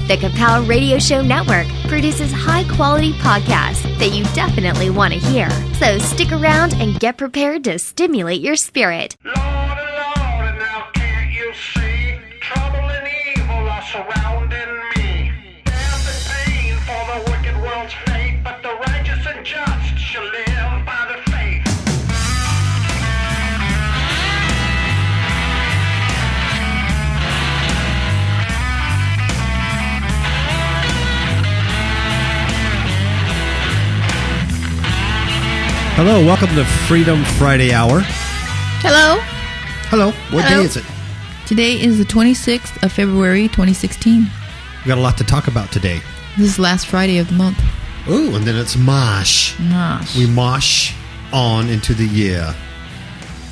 The Kapow Radio Show Network produces high-quality podcasts that you definitely want to hear. So stick around and get prepared to stimulate your spirit. Lord, now can't you see? Trouble and evil are surrounding me. Death and pain for the wicked world's fate, but the righteous and just shall live by the faith. Hello, welcome to Freedom Friday Hour. Hello. Hello, what Hello. day is it? Today is the 26th of February, 2016. We got a lot to talk about today. This is last Friday of the month. Ooh, and then it's Mosh. Gosh. We mosh on into the year.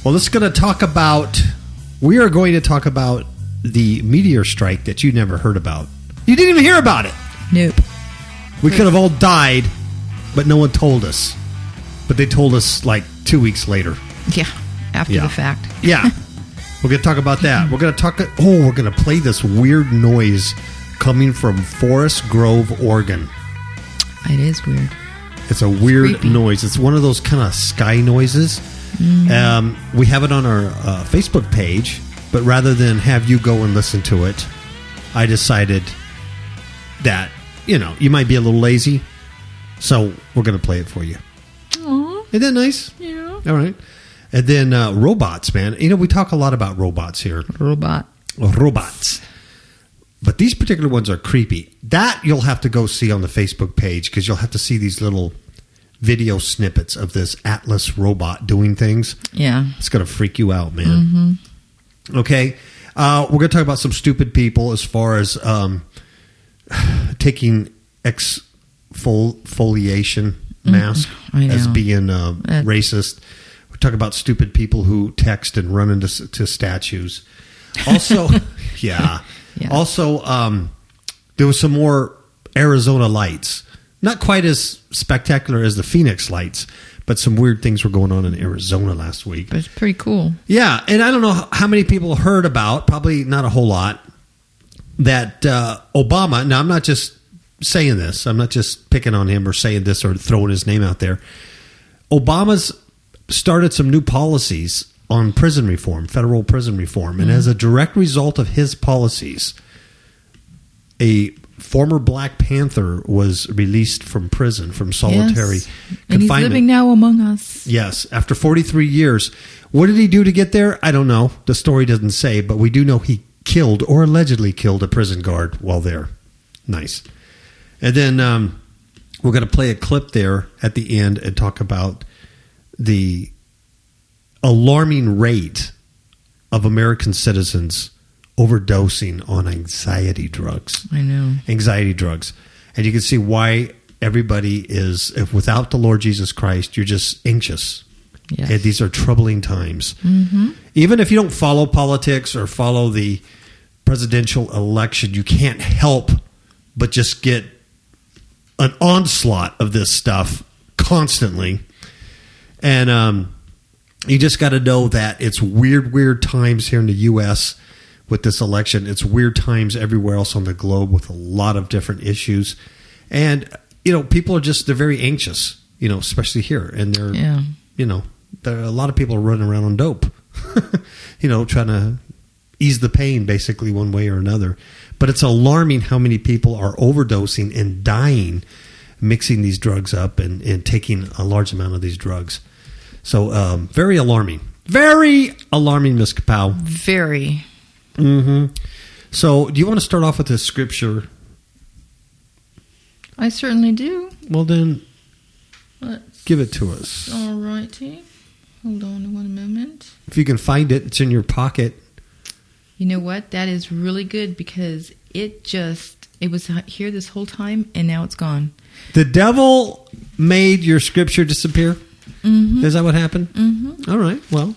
Well, we are going to talk about the meteor strike that you never heard about. You didn't even hear about it. Nope. We could have all died, but no one told us. But they told us like 2 weeks later. Yeah, after Yeah. the fact. Yeah. We're going to talk about that. We're going to play this weird noise coming from Forest Grove, Oregon. It is weird. It's a weird creepy. noise. It's one of those kind of sky noises. We have it on our Facebook page, but rather than have you go and listen to it, I decided that, you might be a little lazy, so we're going to play it for you. Aww. Isn't that nice? Yeah. All right. And then robots, man. We talk a lot about robots here. Robots. But these particular ones are creepy. That you'll have to go see on the Facebook page because you'll have to see these little video snippets of this Atlas robot doing things. Yeah. It's going to freak you out, man. Okay. We're going to talk about some stupid people as far as taking exfoliation mask as being racist. We talk about stupid people who text and run into statues. Also, yeah. Also, there was some more Arizona lights. Not quite as spectacular as the Phoenix lights, but some weird things were going on in Arizona last week. But it's pretty cool. Yeah, and I don't know how many people heard about, probably not a whole lot, that Obama, now I'm not just saying this, I'm not just picking on him or saying this or throwing his name out there. Obama's started some new policies on prison reform, federal prison reform, and as a direct result of his policies, a former Black Panther was released from prison, from solitary confinement. And he's living now among us. Yes, after 43 years. What did he do to get there? I don't know. The story doesn't say, but we do know he killed or allegedly killed a prison guard while there. Nice. And then we're going to play a clip there at the end and talk about the alarming rate of American citizens overdosing on anxiety drugs. I know. Anxiety drugs. And you can see why everybody is, if without the Lord Jesus Christ, you're just anxious. Yes. And these are troubling times. Even if you don't follow politics or follow the presidential election, you can't help but just get an onslaught of this stuff constantly. And you just got to know that it's weird times here in the U.S. with this election. It's weird times everywhere else on the globe with a lot of different issues. And, people are they're very anxious, especially here. And they're, there are a lot of people are running around on dope, trying to ease the pain basically one way or another. But it's alarming how many people are overdosing and dying, mixing these drugs up and taking a large amount of these drugs. So very alarming. Very alarming, Ms. Kapow. Very. So do you want to start off with this scripture? I certainly do. Well, then Let's give it to us. All righty. Hold on one moment. If you can find it, it's in your pocket. You know what? That is really good because it was here this whole time and now it's gone. The devil made your scripture disappear? Is that what happened? All right. Well,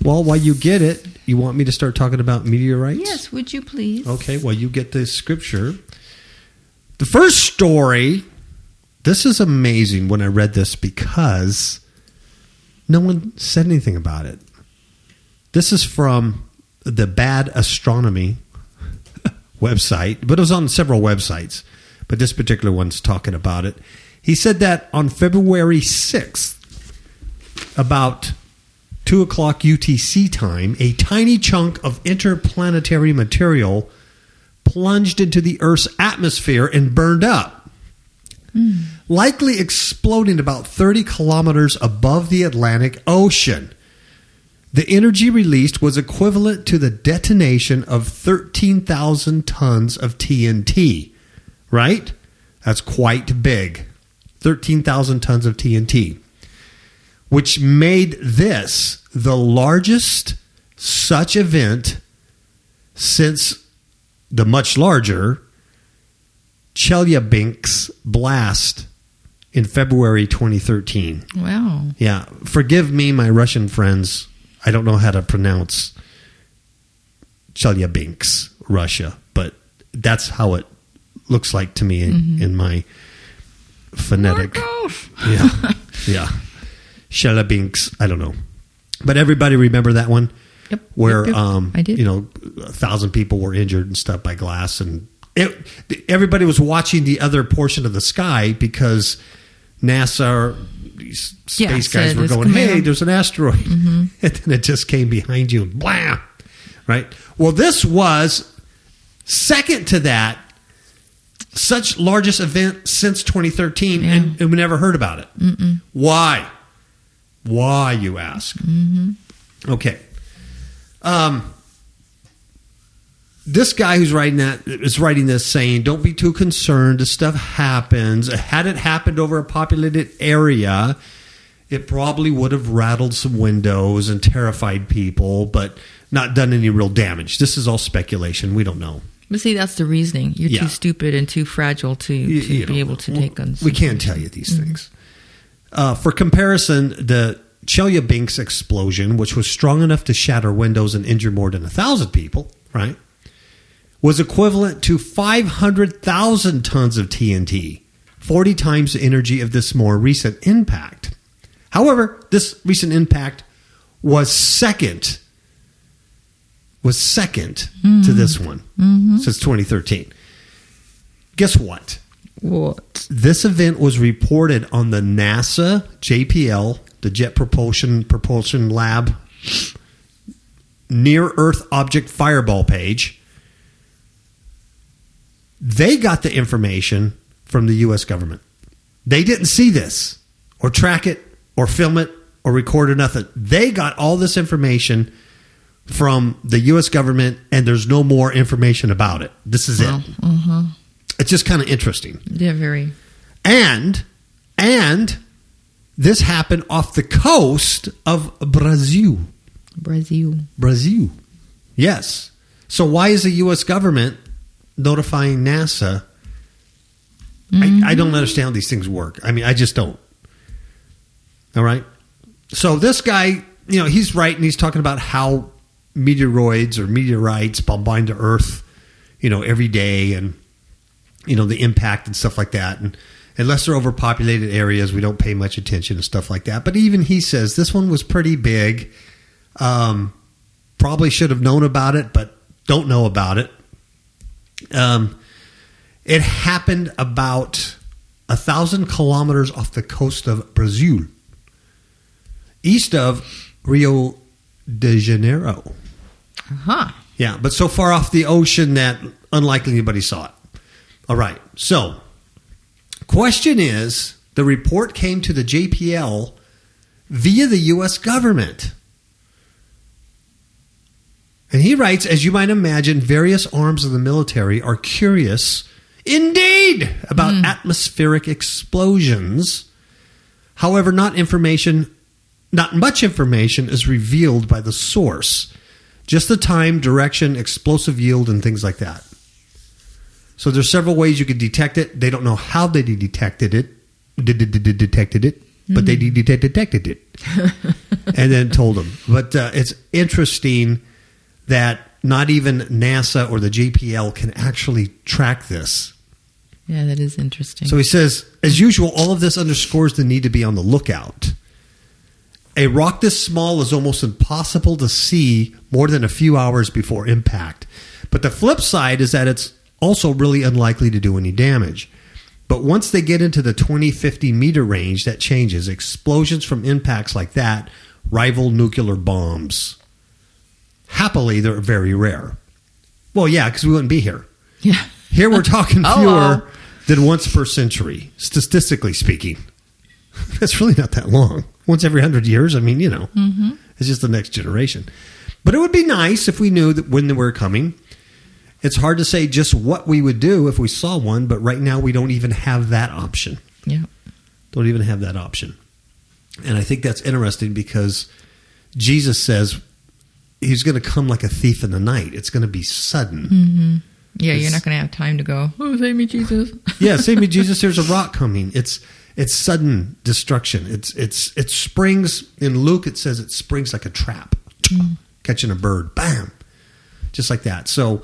while you get it, you want me to start talking about meteorites? Yes, would you please? Okay, well, you get the scripture. The first story, this is amazing when I read this because no one said anything about it. This is from the Bad Astronomy website, but it was on several websites. But this particular one's talking about it. He said that on February 6th, about 2 o'clock UTC time, a tiny chunk of interplanetary material plunged into the Earth's atmosphere and burned up, likely exploding about 30 kilometers above the Atlantic Ocean. The energy released was equivalent to the detonation of 13,000 tons of TNT, right? That's quite big. 13,000 tons of TNT, which made this the largest such event since the much larger Chelyabinsk blast in February 2013. Wow. Yeah. Forgive me, my Russian friends. I don't know how to pronounce Chelyabinsk, Russia, but that's how it looks like to me in my phonetic. Yeah. Chelyabinsk, I don't know. But everybody remember that one? Yep. Where, Yep. I did. 1,000 people were injured and stuff by glass. And everybody was watching the other portion of the sky because NASA, these space guys were going, hey, there's an asteroid. Mm-hmm. And then it just came behind you and blam. Right? Well, this was second to that, such largest event since 2013, and we never heard about it. Mm-mm. Why? Why, you ask? Mm-hmm. Okay. This guy who's writing this saying, don't be too concerned. This stuff happens. Had it happened over a populated area, it probably would have rattled some windows and terrified people, but not done any real damage. This is all speculation. We don't know. But see, that's the reasoning. You're too stupid and too fragile to be able to take on. We can't tell you these things. For comparison, the Chelyabinsk explosion, which was strong enough to shatter windows and injure more than 1,000 people, right, was equivalent to 500,000 tons of TNT, 40 times the energy of this more recent impact. However, this recent impact was second to this one since 2013. Guess what? What? This event was reported on the NASA JPL, the Jet Propulsion Lab, Near Earth Object Fireball page. They got the information from the U.S. government. They didn't see this or track it or film it or record or nothing. They got all this information from the U.S. government, and there's no more information about it. This is it. Mm-hmm. It's just kind of interesting. Yeah, very. And this happened off the coast of Brazil. Brazil. Yes. So why is the U.S. government notifying NASA? I don't understand how these things work. I mean, I just don't. All right. So this guy, he's writing, he's talking about how meteoroids or meteorites bombard the Earth, every day, and the impact and stuff like that. And unless they're overpopulated areas, we don't pay much attention and stuff like that. But even he says this one was pretty big. Probably should have known about it, but don't know about it. It happened about 1,000 kilometers off the coast of Brazil, east of Rio de Janeiro. Uh-huh. Yeah, but so far off the ocean that unlikely anybody saw it. All right, so question is, the report came to the JPL via the U.S. government. And he writes, as you might imagine, various arms of the military are curious indeed about atmospheric explosions. However, not much information is revealed by the source. Just the time, direction, explosive yield, and things like that. So there's several ways you could detect it. They don't know how they detected it. But they detected it. And then told them. But it's interesting that not even NASA or the JPL can actually track this. Yeah, that is interesting. So he says, as usual, all of this underscores the need to be on the lookout. A rock this small is almost impossible to see more than a few hours before impact. But the flip side is that it's also really unlikely to do any damage. But once they get into the 20-50 meter range, that changes. Explosions from impacts like that rival nuclear bombs. Happily, they're very rare. Well, yeah, because we wouldn't be here. Yeah. Here we're talking fewer Hello. than once per century, statistically speaking. That's really not that long. Once every 100 years, I mean, it's just the next generation. But it would be nice if we knew that when they were coming. It's hard to say just what we would do if we saw one, but right now we don't even have that option. Yeah. Don't even have that option. And I think that's interesting because Jesus says he's going to come like a thief in the night. It's going to be sudden. Mm-hmm. Yeah, you're not going to have time to go, oh, save me, Jesus. Yeah, save me, Jesus. There's a rock coming. It's sudden destruction. It springs. In Luke, it says it springs like a trap. Catching a bird. Bam. Just like that. So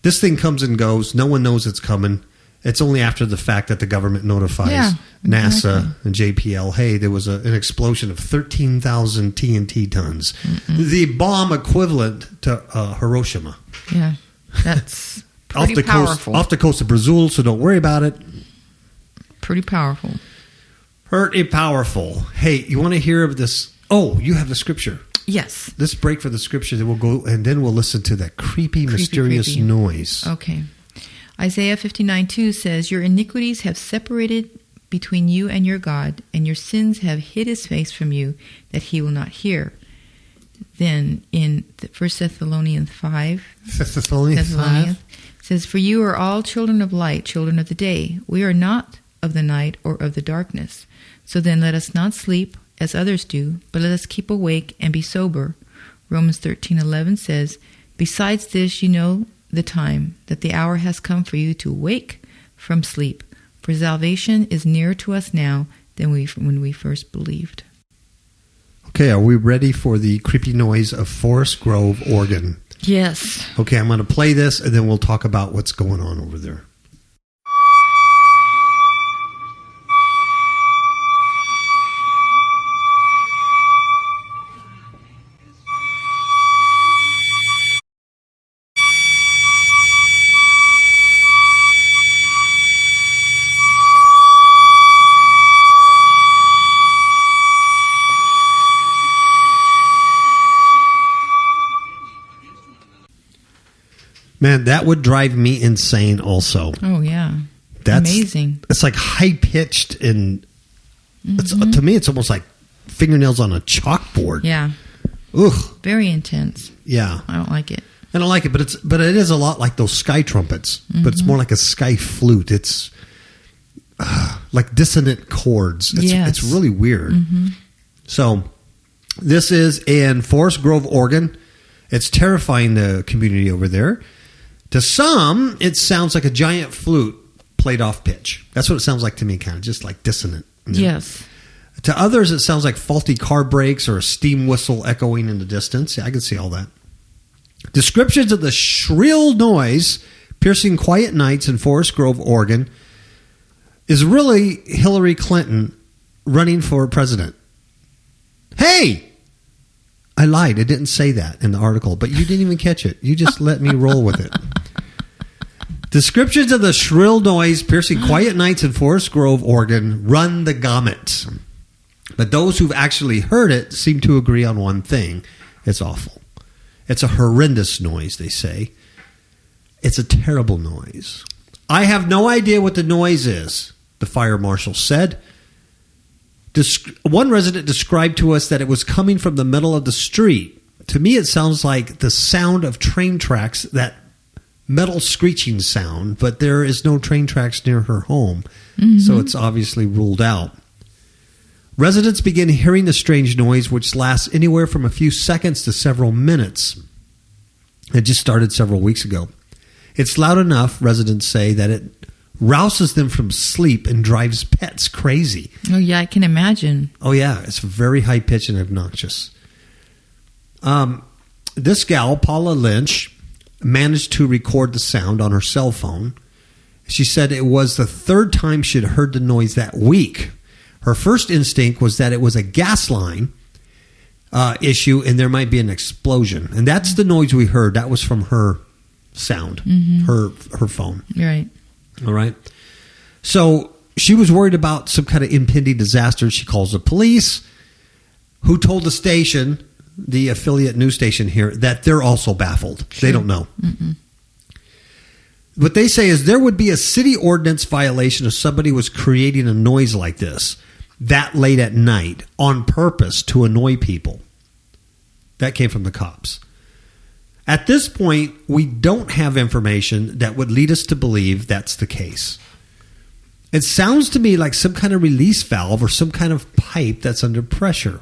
this thing comes and goes. No one knows it's coming. It's only after the fact that the government notifies NASA and JPL, hey, there was an explosion of 13,000 TNT tons. The bomb equivalent to Hiroshima. Yeah, that's pretty powerful. Off the coast of Brazil, so don't worry about it. Pretty powerful. Pretty powerful. Hey, you want to hear of this? Oh, you have the scripture. Yes. Let's break for the scripture, then we'll go, and then we'll listen to that creepy mysterious noise. Okay. Isaiah 59:2 says, your iniquities have separated between you and your God, and your sins have hid his face from you, that he will not hear. Then in 1 Thessalonians 5, it says, for you are all children of light, children of the day. We are not of the night or of the darkness. So then let us not sleep as others do, but let us keep awake and be sober. Romans 13:11 says, besides this, you know the time, that the hour has come for you to wake from sleep. For salvation is nearer to us now than when we first believed. Okay, are we ready for the creepy noise of Forest Grove, Oregon? Yes. Okay, I'm going to play this, and then we'll talk about what's going on over there. Man, that would drive me insane also. Oh, yeah. That's amazing. It's like high-pitched and to me, it's almost like fingernails on a chalkboard. Yeah. Ugh. Very intense. Yeah. I don't like it. I don't like it, but it is a lot like those sky trumpets, but it's more like a sky flute. It's like dissonant chords. It's really weird. So this is in Forest Grove, Oregon. It's terrifying, the community over there. To some, it sounds like a giant flute played off pitch. That's what it sounds like to me, kind of just like dissonant. Yes. To others, it sounds like faulty car brakes or a steam whistle echoing in the distance. Yeah, I can see all that. Descriptions of the shrill noise piercing quiet nights in Forest Grove, Oregon, is really Hillary Clinton running for president. Hey! I lied. I didn't say that in the article, but you didn't even catch it. You just let me roll with it. Descriptions of the shrill noise piercing quiet nights in Forest Grove, Oregon run the gamut. But those who've actually heard it seem to agree on one thing. It's awful. It's a horrendous noise, they say. It's a terrible noise. I have no idea what the noise is, the fire marshal said. One resident described to us that it was coming from the middle of the street. To me, it sounds like the sound of train tracks, that metal screeching sound, but there is no train tracks near her home, so it's obviously ruled out. Residents begin hearing the strange noise, which lasts anywhere from a few seconds to several minutes. It just started several weeks ago. It's loud enough, residents say, that it rouses them from sleep and drives pets crazy. Oh, yeah, I can imagine. Oh, yeah, it's very high-pitched and obnoxious. This gal, Paula Lynch, managed to record the sound on her cell phone. She said it was the third time she'd heard the noise that week. Her first instinct was that it was a gas line issue and there might be an explosion. And that's the noise we heard. That was from her sound, Mm-hmm. her phone. Right. All right. So she was worried about some kind of impending disaster. She calls the police, who told the station, the affiliate news station here, that they're also baffled. Sure. They don't know. Mm-mm. What they say is there would be a city ordinance violation if somebody was creating a noise like this that late at night on purpose to annoy people. That came from the cops. At this point, we don't have information that would lead us to believe that's the case. It sounds to me like some kind of release valve or some kind of pipe that's under pressure.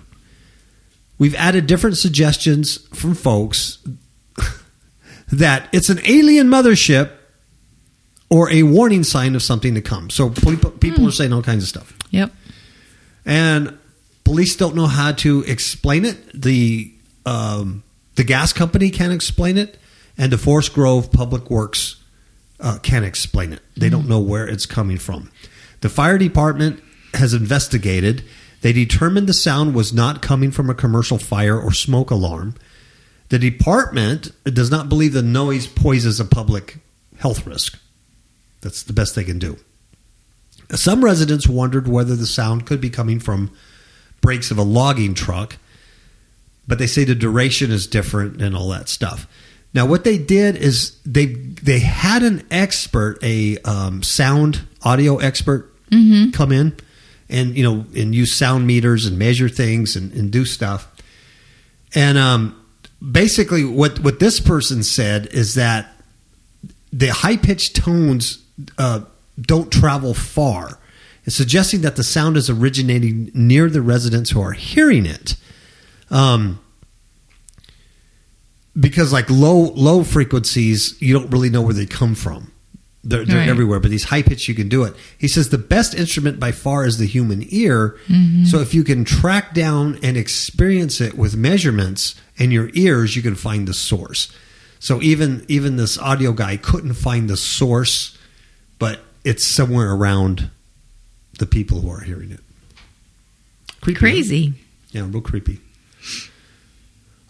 We've added different suggestions from folks that it's an alien mothership or a warning sign of something to come. So people are saying all kinds of stuff. Yep. And police don't know how to explain it. The gas company can't explain it. And the Forest Grove Public Works can't explain it. They don't know where it's coming from. The fire department has investigated. They determined the sound was not coming from a commercial fire or smoke alarm. The department does not believe the noise poses a public health risk. That's the best they can do. Some residents wondered whether the sound could be coming from brakes of a logging truck, but they say the duration is different and all that stuff. Now, what they did is they had an expert, a sound audio expert, come in and use sound meters and measure things and do stuff. And basically, what this person said is that the high pitched tones don't travel far. It's suggesting that the sound is originating near the residents who are hearing it. Because like low frequencies, you don't really know where they come from. They're Right. everywhere, but these high pitch, you can do it. He says the best instrument by far is the human ear. Mm-hmm. So if you can track down and experience it with measurements and your ears, you can find the source. So even this audio guy couldn't find the source, but it's somewhere around the people who are hearing it. Creepy, Crazy. huh? Yeah, real creepy.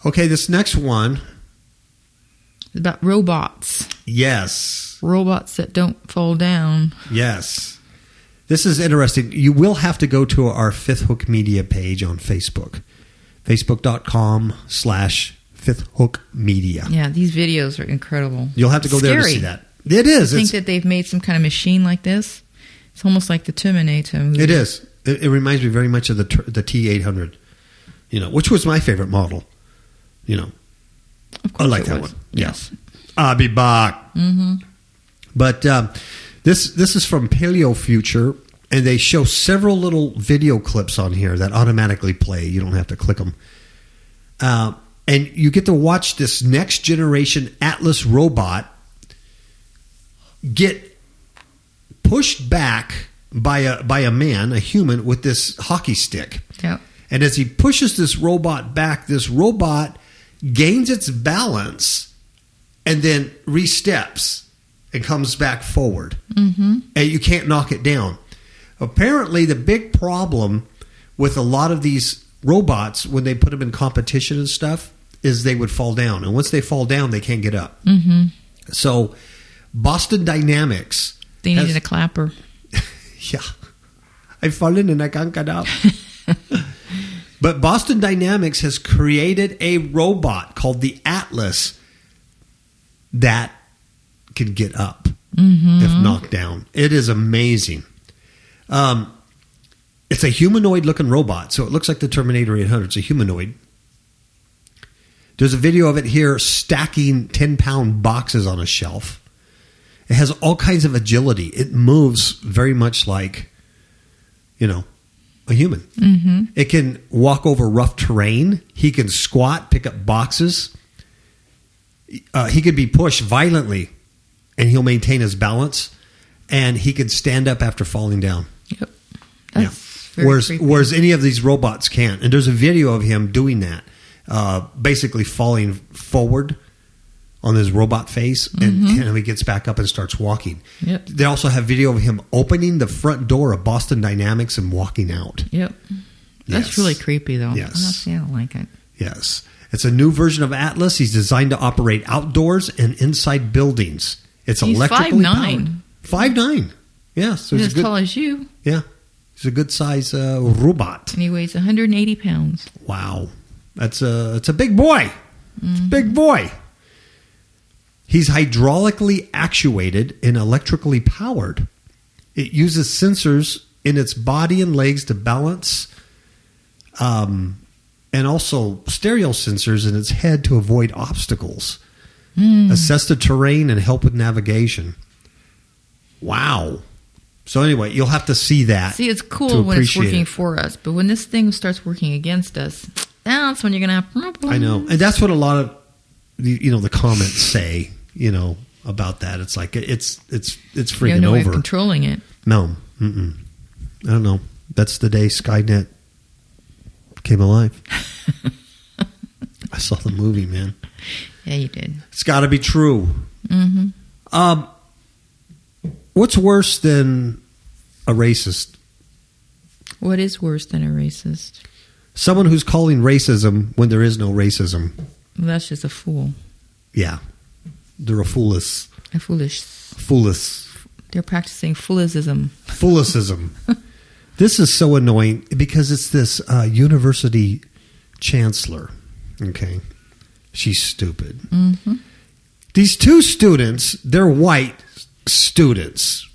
Okay, this next one. It's about robots. Yes. Robots that don't fall down. Yes. This is interesting. You will have to go to our Fifth Hook Media page on Facebook. Facebook.com/Fifth Hook Media. Yeah, these videos are incredible. You'll have to go there to Scary. see that. It is. I think that they've made some kind of machine like this. It's almost like the Terminator movie. It is. It reminds me very much of the T-800, which was my favorite model. Of course I like it that was. one. Yes. I'll be back. Mm-hmm. But this is from Paleo Future, and they show several little video clips on here that automatically play. You don't have to click them. And you get to watch this next generation Atlas robot get pushed back by a man, a human, with this hockey stick. Yep. And as he pushes this robot back, this robot gains its balance and then re-steps and comes back forward. Mm-hmm. And you can't knock it down. Apparently, the big problem with a lot of these robots, when they put them in competition and stuff, is they would fall down. And once they fall down, they can't get up. Mm-hmm. So Boston Dynamics... They needed a clapper. Yeah. I've fallen and I can't get up. But Boston Dynamics has created a robot called the Atlas that can get up if knocked down. It is amazing. It's a humanoid-looking robot, so it looks like the Terminator 800. It's a humanoid. There's a video of it here stacking 10-pound boxes on a shelf. It has all kinds of agility. It moves very much like, a human. Mm-hmm. It can walk over rough terrain. He can squat, pick up boxes. He could be pushed violently, and he'll maintain his balance. And he can stand up after falling down. Yep. That's very creepy. Whereas any of these robots can't. And there's a video of him doing that, basically falling forward on his robot face, and he gets back up and starts walking. Yep. They also have video of him opening the front door of Boston Dynamics and walking out. Yep. That's Yes. really creepy, though. Yes. Honestly, I don't like it. Yes. It's a new version of Atlas. He's designed to operate outdoors and inside buildings. It's He's electrically 5'9". powered. 5'9". Yeah, so He's he's as tall as you. Yeah, he's a good size robot. And he weighs 180 pounds. Wow, it's a big boy. It's a big boy. He's hydraulically actuated and electrically powered. It uses sensors in its body and legs to balance, and also stereo sensors in its head to avoid obstacles, assess the terrain, and help with navigation. Wow. So anyway, you'll have to see that. See, it's cool when it's working for us, but when this thing starts working against us, that's when you're going to have problems. I know. And that's what a lot of the comments say, about that. It's like it's freaking no way over. of controlling it. No. I don't know. That's the day Skynet came alive. I saw the movie, man. Yeah, you did. It's got to be true. Mm-hmm. What's worse than a racist? What is worse than a racist? Someone who's calling racism when there is no racism. Well, that's just a fool. Yeah. They're a foolish. A foolish. Foolish. They're practicing foolism. Foolism. This is so annoying because it's this university chancellor. Okay. She's stupid. Mm-hmm. These two students, they're white students.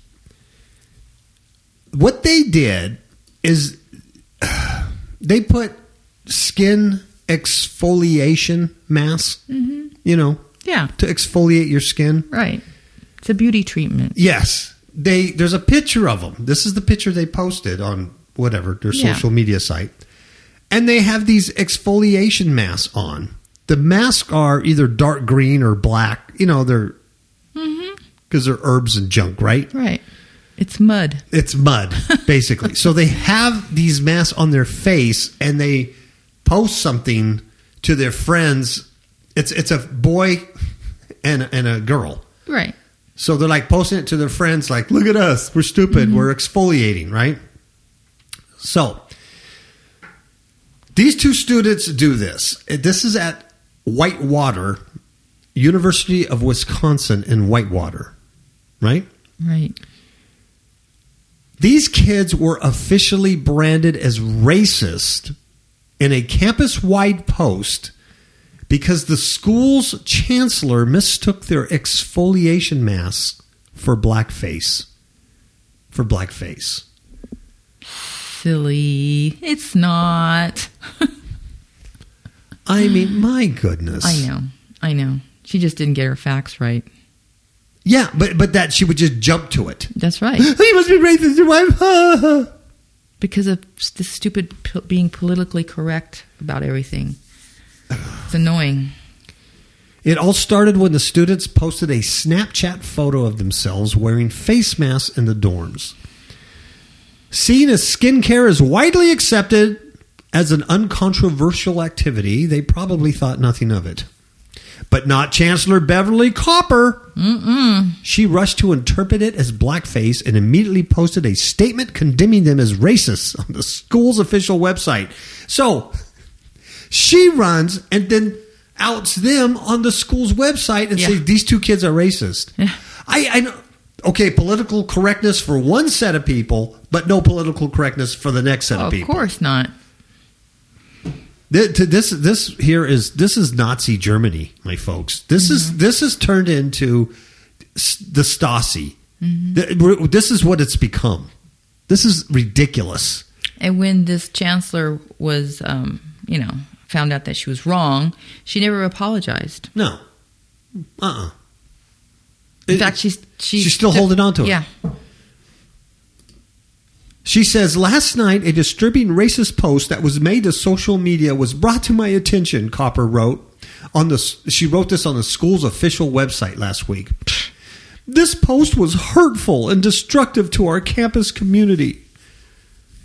What they did is they put skin exfoliation masks, Yeah. to exfoliate your skin. Right. It's a beauty treatment. Yes. There's a picture of them. This is the picture they posted on their social media site. And they have these exfoliation masks on. The masks are either dark green or black. They're because they're herbs and junk, right? Right. It's mud. It's mud, basically. So they have these masks on their face, and they post something to their friends. It's a boy and a girl. Right. So they're like posting it to their friends, like, look at us. We're stupid. We're exfoliating, right? So these two students do this. This is at Whitewater, University of Wisconsin in Whitewater, right? Right. These kids were officially branded as racist in a campus-wide post because the school's chancellor mistook their exfoliation masks for blackface. Silly. It's not. I mean, my goodness. I know. She just didn't get her facts right. Yeah, but that she would just jump to it. That's right. You must be racist, your wife. Because of the stupid being politically correct about everything. It's annoying. It all started when the students posted a Snapchat photo of themselves wearing face masks in the dorms. Seen as skincare is widely accepted as an uncontroversial activity, they probably thought nothing of it. But not Chancellor Beverly Copper. She rushed to interpret it as blackface and immediately posted a statement condemning them as racists on the school's official website. So she runs and then outs them on the school's website and says these two kids are racist. Yeah. I know. Okay, political correctness for one set of people, but no political correctness for the next set of people. Of course not. This is Nazi Germany, my folks. This is turned into the Stasi. This is what it's become. This is ridiculous. And when this chancellor was, found out that she was wrong, she never apologized. No. In fact, she's still holding on to it. Yeah. She says, last night, a disturbing racist post that was made to social media was brought to my attention, Copper wrote. She wrote this on the school's official website last week. This post was hurtful and destructive to our campus community.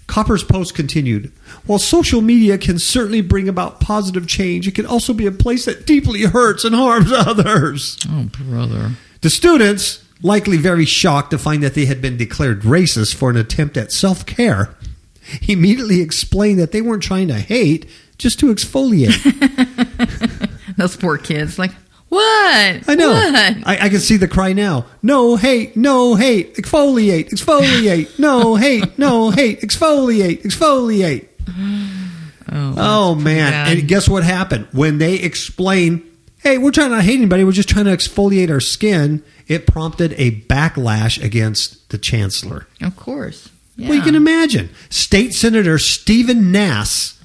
Copper's post continued, while social media can certainly bring about positive change, it can also be a place that deeply hurts and harms others. Oh, brother. The students, likely very shocked to find that they had been declared racist for an attempt at self-care, immediately explained that they weren't trying to hate, just to exfoliate. Those poor kids, like, what? I know. What? I can see the cry now. No hate, exfoliate, exfoliate. No hate, exfoliate, exfoliate. Oh man. bad. And guess what happened? When they explain, hey, we're trying not to hate anybody, we're just trying to exfoliate our skin, it prompted a backlash against the chancellor. Of course. Yeah. Well, you can imagine. State Senator Stephen Nass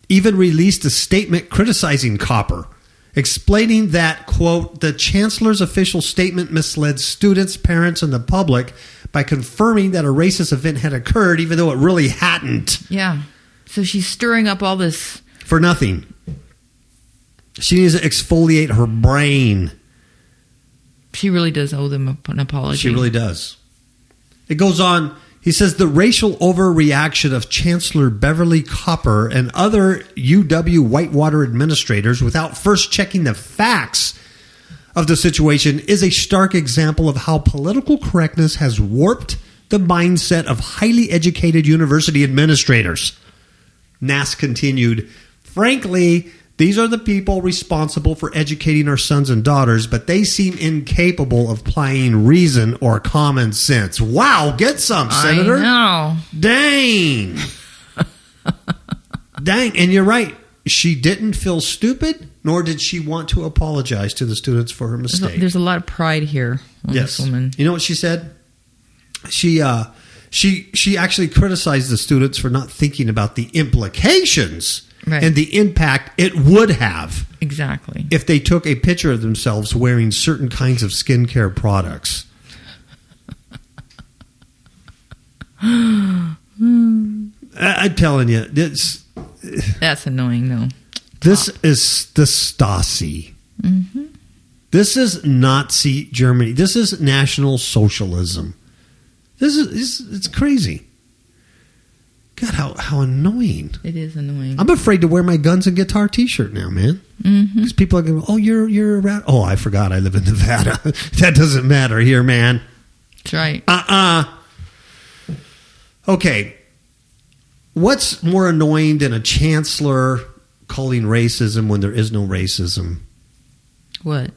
even released a statement criticizing Copper, explaining that, quote, the chancellor's official statement misled students, parents, and the public by confirming that a racist event had occurred, even though it really hadn't. Yeah. So she's stirring up all this. For nothing. She needs to exfoliate her brain. She really does owe them an apology. She really does. It goes on. He says the racial overreaction of Chancellor Beverly Copper and other UW Whitewater administrators without first checking the facts of the situation is a stark example of how political correctness has warped the mindset of highly educated university administrators. Nass continued, frankly, these are the people responsible for educating our sons and daughters, but they seem incapable of applying reason or common sense. Wow, get some, Senator. I know. Dang. Dang, and you're right. She didn't feel stupid, nor did she want to apologize to the students for her mistake. There's a lot of pride here on this woman. You know what she said? She actually criticized the students for not thinking about the implications and the impact it would have Exactly. if they took a picture of themselves wearing certain kinds of skincare products. I'm telling you, That's annoying, though. this is the Stasi. Mm-hmm. This is Nazi Germany. This is National Socialism. It's crazy. God, how annoying. It is annoying. I'm afraid to wear my Guns and Guitar t-shirt now, man. Because people are going, oh, you're a rat. Oh, I forgot I live in Nevada. That doesn't matter here, man. That's right. Okay. What's more annoying than a chancellor calling racism when there is no racism? What?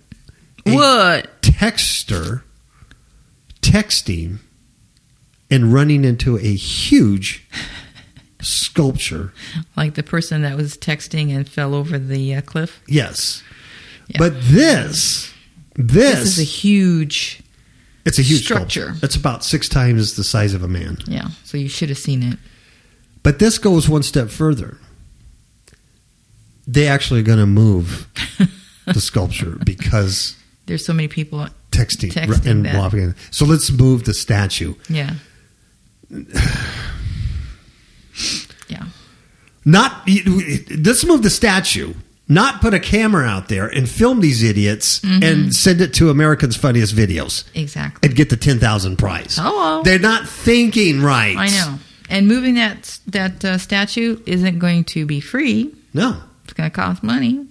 What? Texting and running into a huge sculpture. Like the person that was texting and fell over the cliff? Yes. Yeah. But this is a huge it's a huge structure. Sculpture. It's about 6 times the size of a man. Yeah, so you should have seen it. But this goes one step further. They actually are going to move the sculpture because there's so many people texting and blocking. So let's move the statue. Yeah. Yeah. Let's move the statue. Not put a camera out there and film these idiots and send it to America's Funniest Videos. Exactly. And get the 10,000 prize. Hello. They're not thinking right. I know. And moving that statue isn't going to be free. No. It's going to cost money.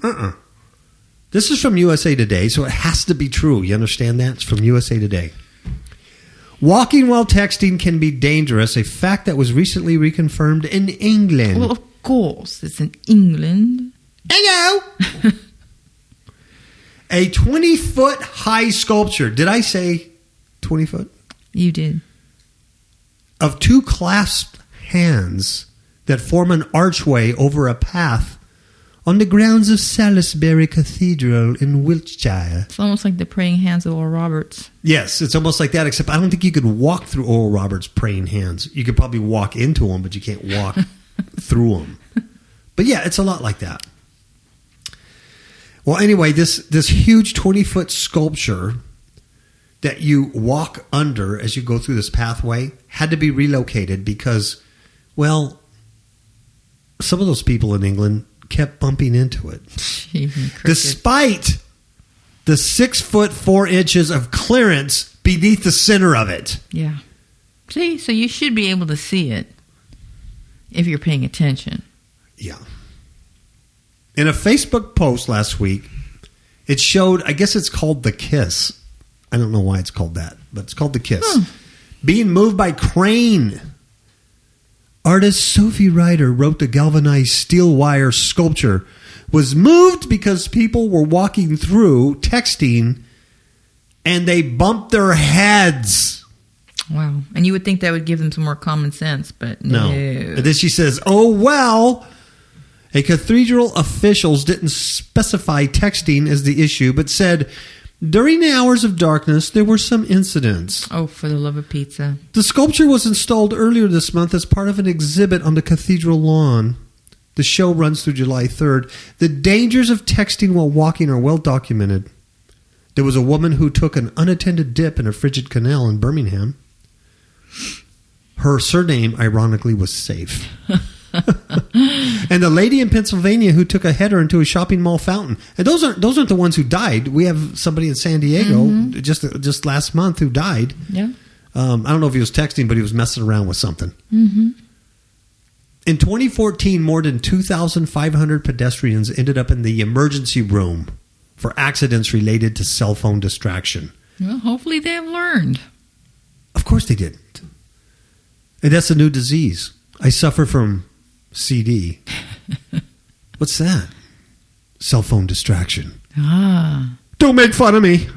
This is from USA Today, so it has to be true. You understand that? It's from USA Today. Walking while texting can be dangerous, a fact that was recently reconfirmed in England. Well, of course. It's in England. Hello! A 20-foot high sculpture. Did I say 20 foot? You did. Of 2 clasped hands that form an archway over a path on the grounds of Salisbury Cathedral in Wiltshire. It's almost like the praying hands of Oral Roberts. Yes, it's almost like that, except I don't think you could walk through Oral Roberts' praying hands. You could probably walk into them, but you can't walk through them. But yeah, it's a lot like that. Well, anyway, this huge 20-foot sculpture that you walk under as you go through this pathway had to be relocated because, well, some of those people in England kept bumping into it. Despite the 6 foot 4 inches of clearance beneath the center of it. Yeah. See, so you should be able to see it if you're paying attention. Yeah. In a Facebook post last week, it showed, I guess it's called The Kiss. I don't know why it's called that, but it's called The Kiss. Being moved by crane Artist Sophie Ryder wrote the galvanized steel wire sculpture was moved because people were walking through texting and they bumped their heads. Wow. And you would think that would give them some more common sense, but no. And then she says, oh, well, a cathedral officials didn't specify texting as the issue, but said during the hours of darkness, there were some incidents. Oh, for the love of pizza. The sculpture was installed earlier this month as part of an exhibit on the cathedral lawn. The show runs through July 3rd. The dangers of texting while walking are well documented. There was a woman who took an unattended dip in a frigid canal in Birmingham. Her surname, ironically, was Safe. And the lady in Pennsylvania who took a header into a shopping mall fountain. And those aren't the ones who died. We have somebody in San Diego just last month who died. Yeah. I don't know if he was texting, but he was messing around with something. Mm-hmm. In 2014, more than 2,500 pedestrians ended up in the emergency room for accidents related to cell phone distraction. Well, hopefully they have learned. Of course they didn't. And that's a new disease. I suffer from CD. What's that? Cell phone distraction. Ah. Don't make fun of me.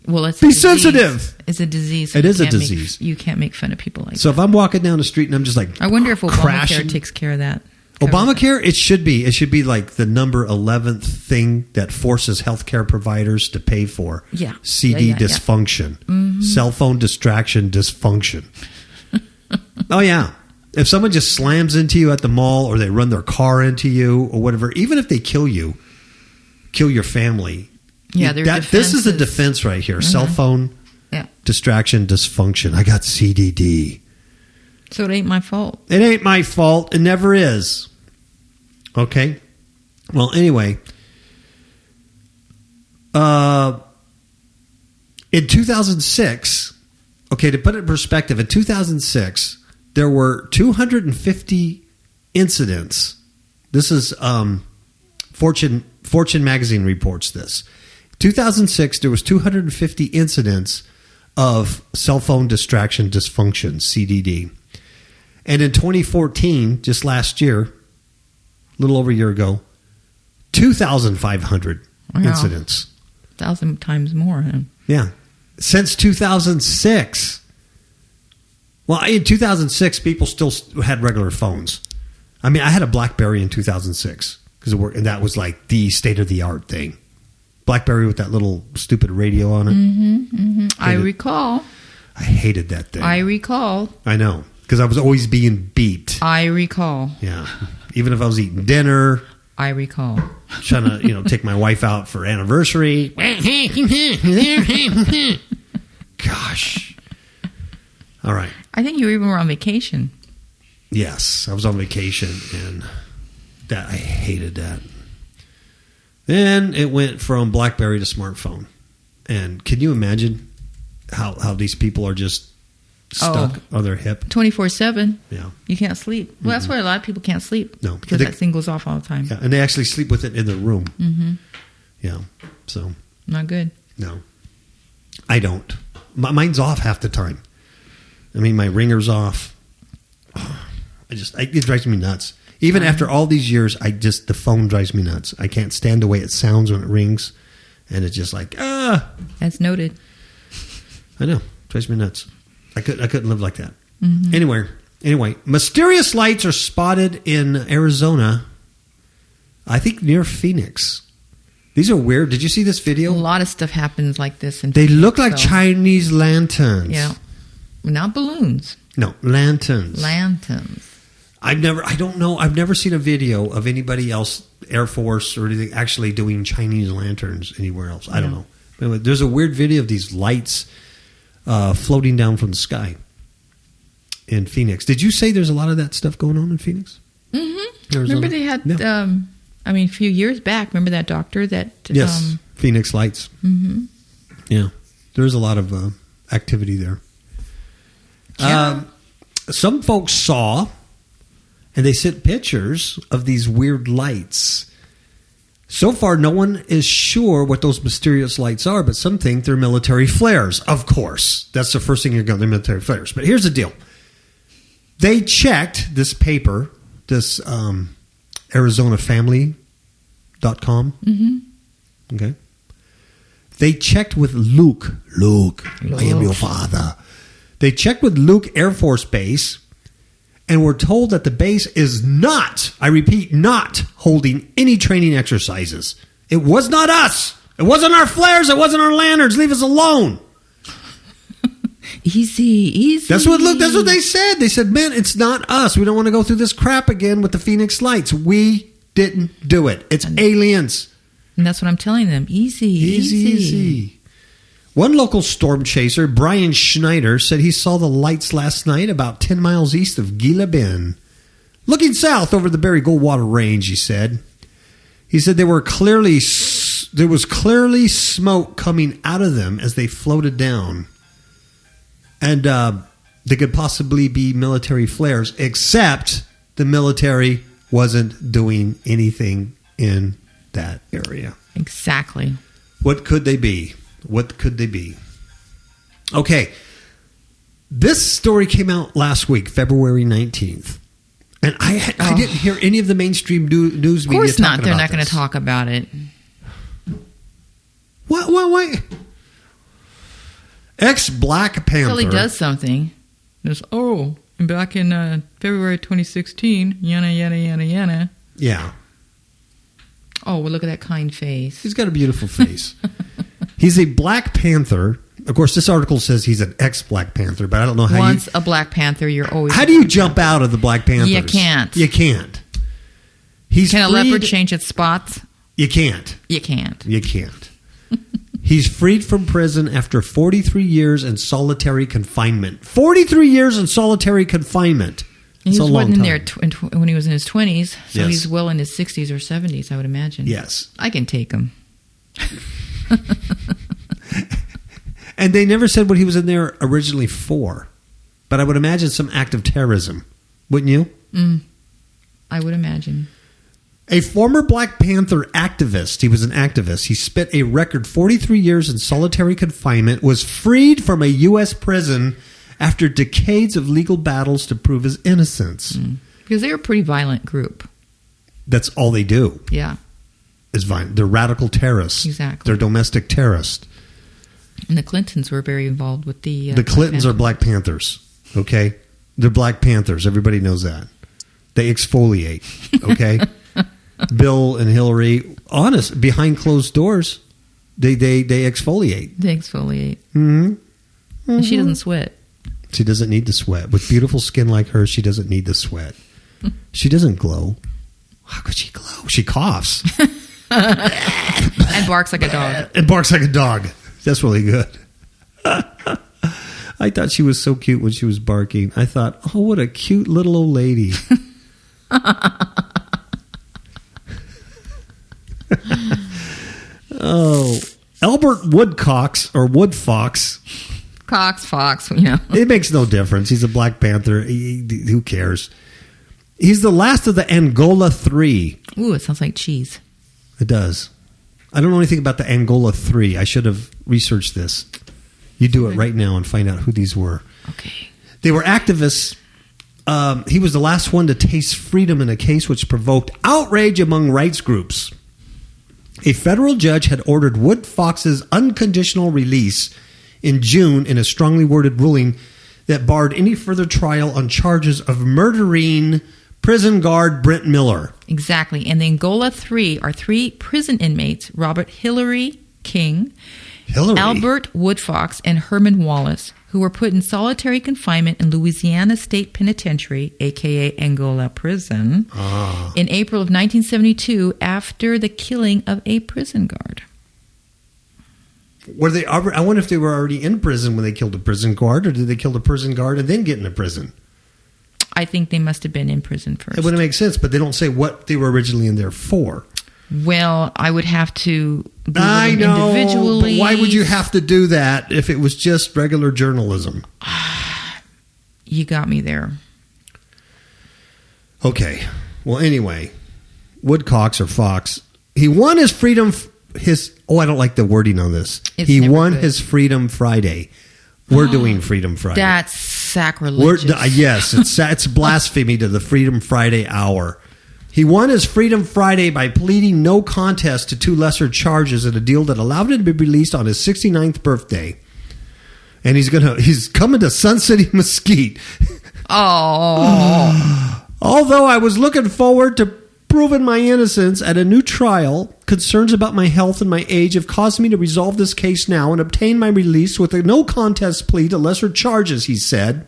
Well, it's Be sensitive. It's a disease. So it is a disease. You can't make fun of people like that. So if I'm walking down the street and I'm just like I wonder if crashing. Obamacare takes care of that. Obamacare, it should be. It should be like the number 11th thing that forces healthcare providers to pay for. Yeah. CD dysfunction. Yeah. Mm-hmm. Cell phone distraction dysfunction. Oh, yeah. If someone just slams into you at the mall or they run their car into you or whatever, even if they kill you, kill your family. Yeah, this is a defense right here. Mm-hmm. Cell phone distraction dysfunction. I got CDD. So it ain't my fault. It ain't my fault. It never is. Okay. Well, anyway. In 2006, okay, to put it in perspective, in 2006, there were 250 incidents. This is Fortune magazine reports this. 2006, there was 250 incidents of cell phone distraction dysfunction, CDD. And in 2014, just last year, a little over a year ago, 2,500 incidents. 1,000 times more. Huh? Yeah. Since 2006. Well, in 2006, people still had regular phones. I mean, I had a BlackBerry in 2006 and that was like the state-of-the-art thing. BlackBerry with that little stupid radio on it. Mm-hmm, mm-hmm. I recall. I hated that thing. I recall. I know, because I was always being beeped. I recall. Yeah. Even if I was eating dinner. I recall. Trying to, take my wife out for anniversary. Gosh. All right. I think you even were on vacation. Yes, I was on vacation, and I hated that. Then it went from BlackBerry to smartphone. And can you imagine how these people are just stuck on their hip? 24/7. Yeah. You can't sleep. Well, that's why a lot of people can't sleep. No. Because that thing goes off all the time. Yeah, and they actually sleep with it in their room. Mm-hmm. Yeah, so. Not good. No. I don't. Mine's off half the time. I mean, my ringer's off. It drives me nuts. Even after all these years, the phone drives me nuts. I can't stand the way it sounds when it rings. And it's just like, That's noted. I know. It drives me nuts. I couldn't live like that. Mm-hmm. Anyway, mysterious lights are spotted in Arizona. I think near Phoenix. These are weird. Did you see this video? A lot of stuff happens like this. They look like Chinese lanterns. Yeah. Not balloons. No, lanterns. I've never seen a video of anybody else, Air Force or anything, actually doing Chinese lanterns anywhere else. I don't know. Anyway, there's a weird video of these lights floating down from the sky in Phoenix. Did you say there's a lot of that stuff going on in Phoenix? Mm-hmm. Remember they had, a few years back, remember that doctor that... Yes, Phoenix Lights. Mm-hmm. Yeah, there's a lot of activity there. Yeah. Some folks saw... And they sent pictures of these weird lights. So far, no one is sure what those mysterious lights are, but some think they're military flares. Of course. That's the first thing you're going to, they're military flares. But here's the deal. They checked this paper, this ArizonaFamily.com. Mm-hmm. Okay. They checked with Luke. I am your father. They checked with Luke Air Force Base and were told that the base is not, I repeat, not holding any training exercises. It was not us. It wasn't our flares. It wasn't our lanterns. Leave us alone. Easy. That's what they said. They said, man, it's not us. We don't want to go through this crap again with the Phoenix Lights. We didn't do it. It's aliens. And that's what I'm telling them. Easy. One local storm chaser, Brian Schneider, said he saw the lights last night about 10 miles east of Gila Bend. Looking south over the Barry Goldwater Range, he said. He said there was clearly smoke coming out of them as they floated down. And they could possibly be military flares, except the military wasn't doing anything in that area. Exactly. What could they be? Okay. This story came out last week, February 19th. And I didn't hear any of the mainstream news media talking about this. Of course not. They're not going to talk about it. What? Ex-Black Panther. Until he does something. There's, and back in February 2016, yada. Yeah. Oh, well, look at that kind face. He's got a beautiful face. He's a Black Panther. Of course, this article says he's an ex-Black Panther, but I don't know how Once a Black Panther, you're always... How do you jump out of the Black Panthers? You can't. Can a leopard change its spots? You can't. He's freed from prison after 43 years in solitary confinement. 43 years in solitary confinement. He was in there when he was in his 20s, so yes. He's well in his 60s or 70s, I would imagine. Yes. I can take him. And they never said what he was in there originally for. But I would imagine some act of terrorism. Wouldn't you? I would imagine. A former Black Panther activist, he was an activist, he spent a record 43 years in solitary confinement, was freed from a U.S. prison after decades of legal battles to prove his innocence. Because they're a pretty violent group. That's all they do. Yeah. Is violent. They're radical terrorists. Exactly. They're domestic terrorists. And the Clintons were very involved with the... the Clintons are Black Panthers, okay? They're Black Panthers. Everybody knows that. They exfoliate, okay? Bill and Hillary, honest, behind closed doors, they exfoliate. They exfoliate. Mm-hmm. And she doesn't sweat. She doesn't need to sweat. With beautiful skin like hers, she doesn't need to sweat. She doesn't glow. How could she glow? She coughs. And barks like a dog. That's really good. I thought she was so cute when she was barking. I thought, oh, what a cute little old lady. Oh, Albert Woodfox. Fox, you know. It makes no difference. He's a Black Panther. Who cares? He's the last of the Angola 3. Ooh, it sounds like cheese. It does. I don't know anything about the Angola 3. I should have researched this. You do it right now and find out who these were. Okay. They were activists. He was the last one to taste freedom in a case which provoked outrage among rights groups. A federal judge had ordered Woodfox's unconditional release in June in a strongly worded ruling that barred any further trial on charges of murdering prison guard Brent Miller. Exactly. And the Angola 3 are 3 prison inmates, Robert Hillary King, Albert Woodfox, and Herman Wallace, who were put in solitary confinement in Louisiana State Penitentiary, a.k.a. Angola Prison, in April of 1972 after the killing of a prison guard. Were they? I wonder if they were already in prison when they killed a prison guard, or did they kill the prison guard and then get into prison? I think they must have been in prison first. It wouldn't make sense, but they don't say what they were originally in there for. Well, I would have to Google I them know, individually. but why would you have to do that if it was just regular journalism? You got me there. Okay. Well, anyway, Woodcox or Fox, he won his freedom. I don't like the wording on this. He won his Freedom Friday. We're doing Freedom Friday. That's sacrilegious. Yes, it's blasphemy to the Freedom Friday hour. He won his Freedom Friday by pleading no contest to 2 lesser charges in a deal that allowed him to be released on his 69th birthday. And he's coming to Sun City Mesquite. Oh. Although I was looking forward to proving my innocence at a new trial, concerns about my health and my age have caused me to resolve this case now and obtain my release with a no contest plea to lesser charges, he said.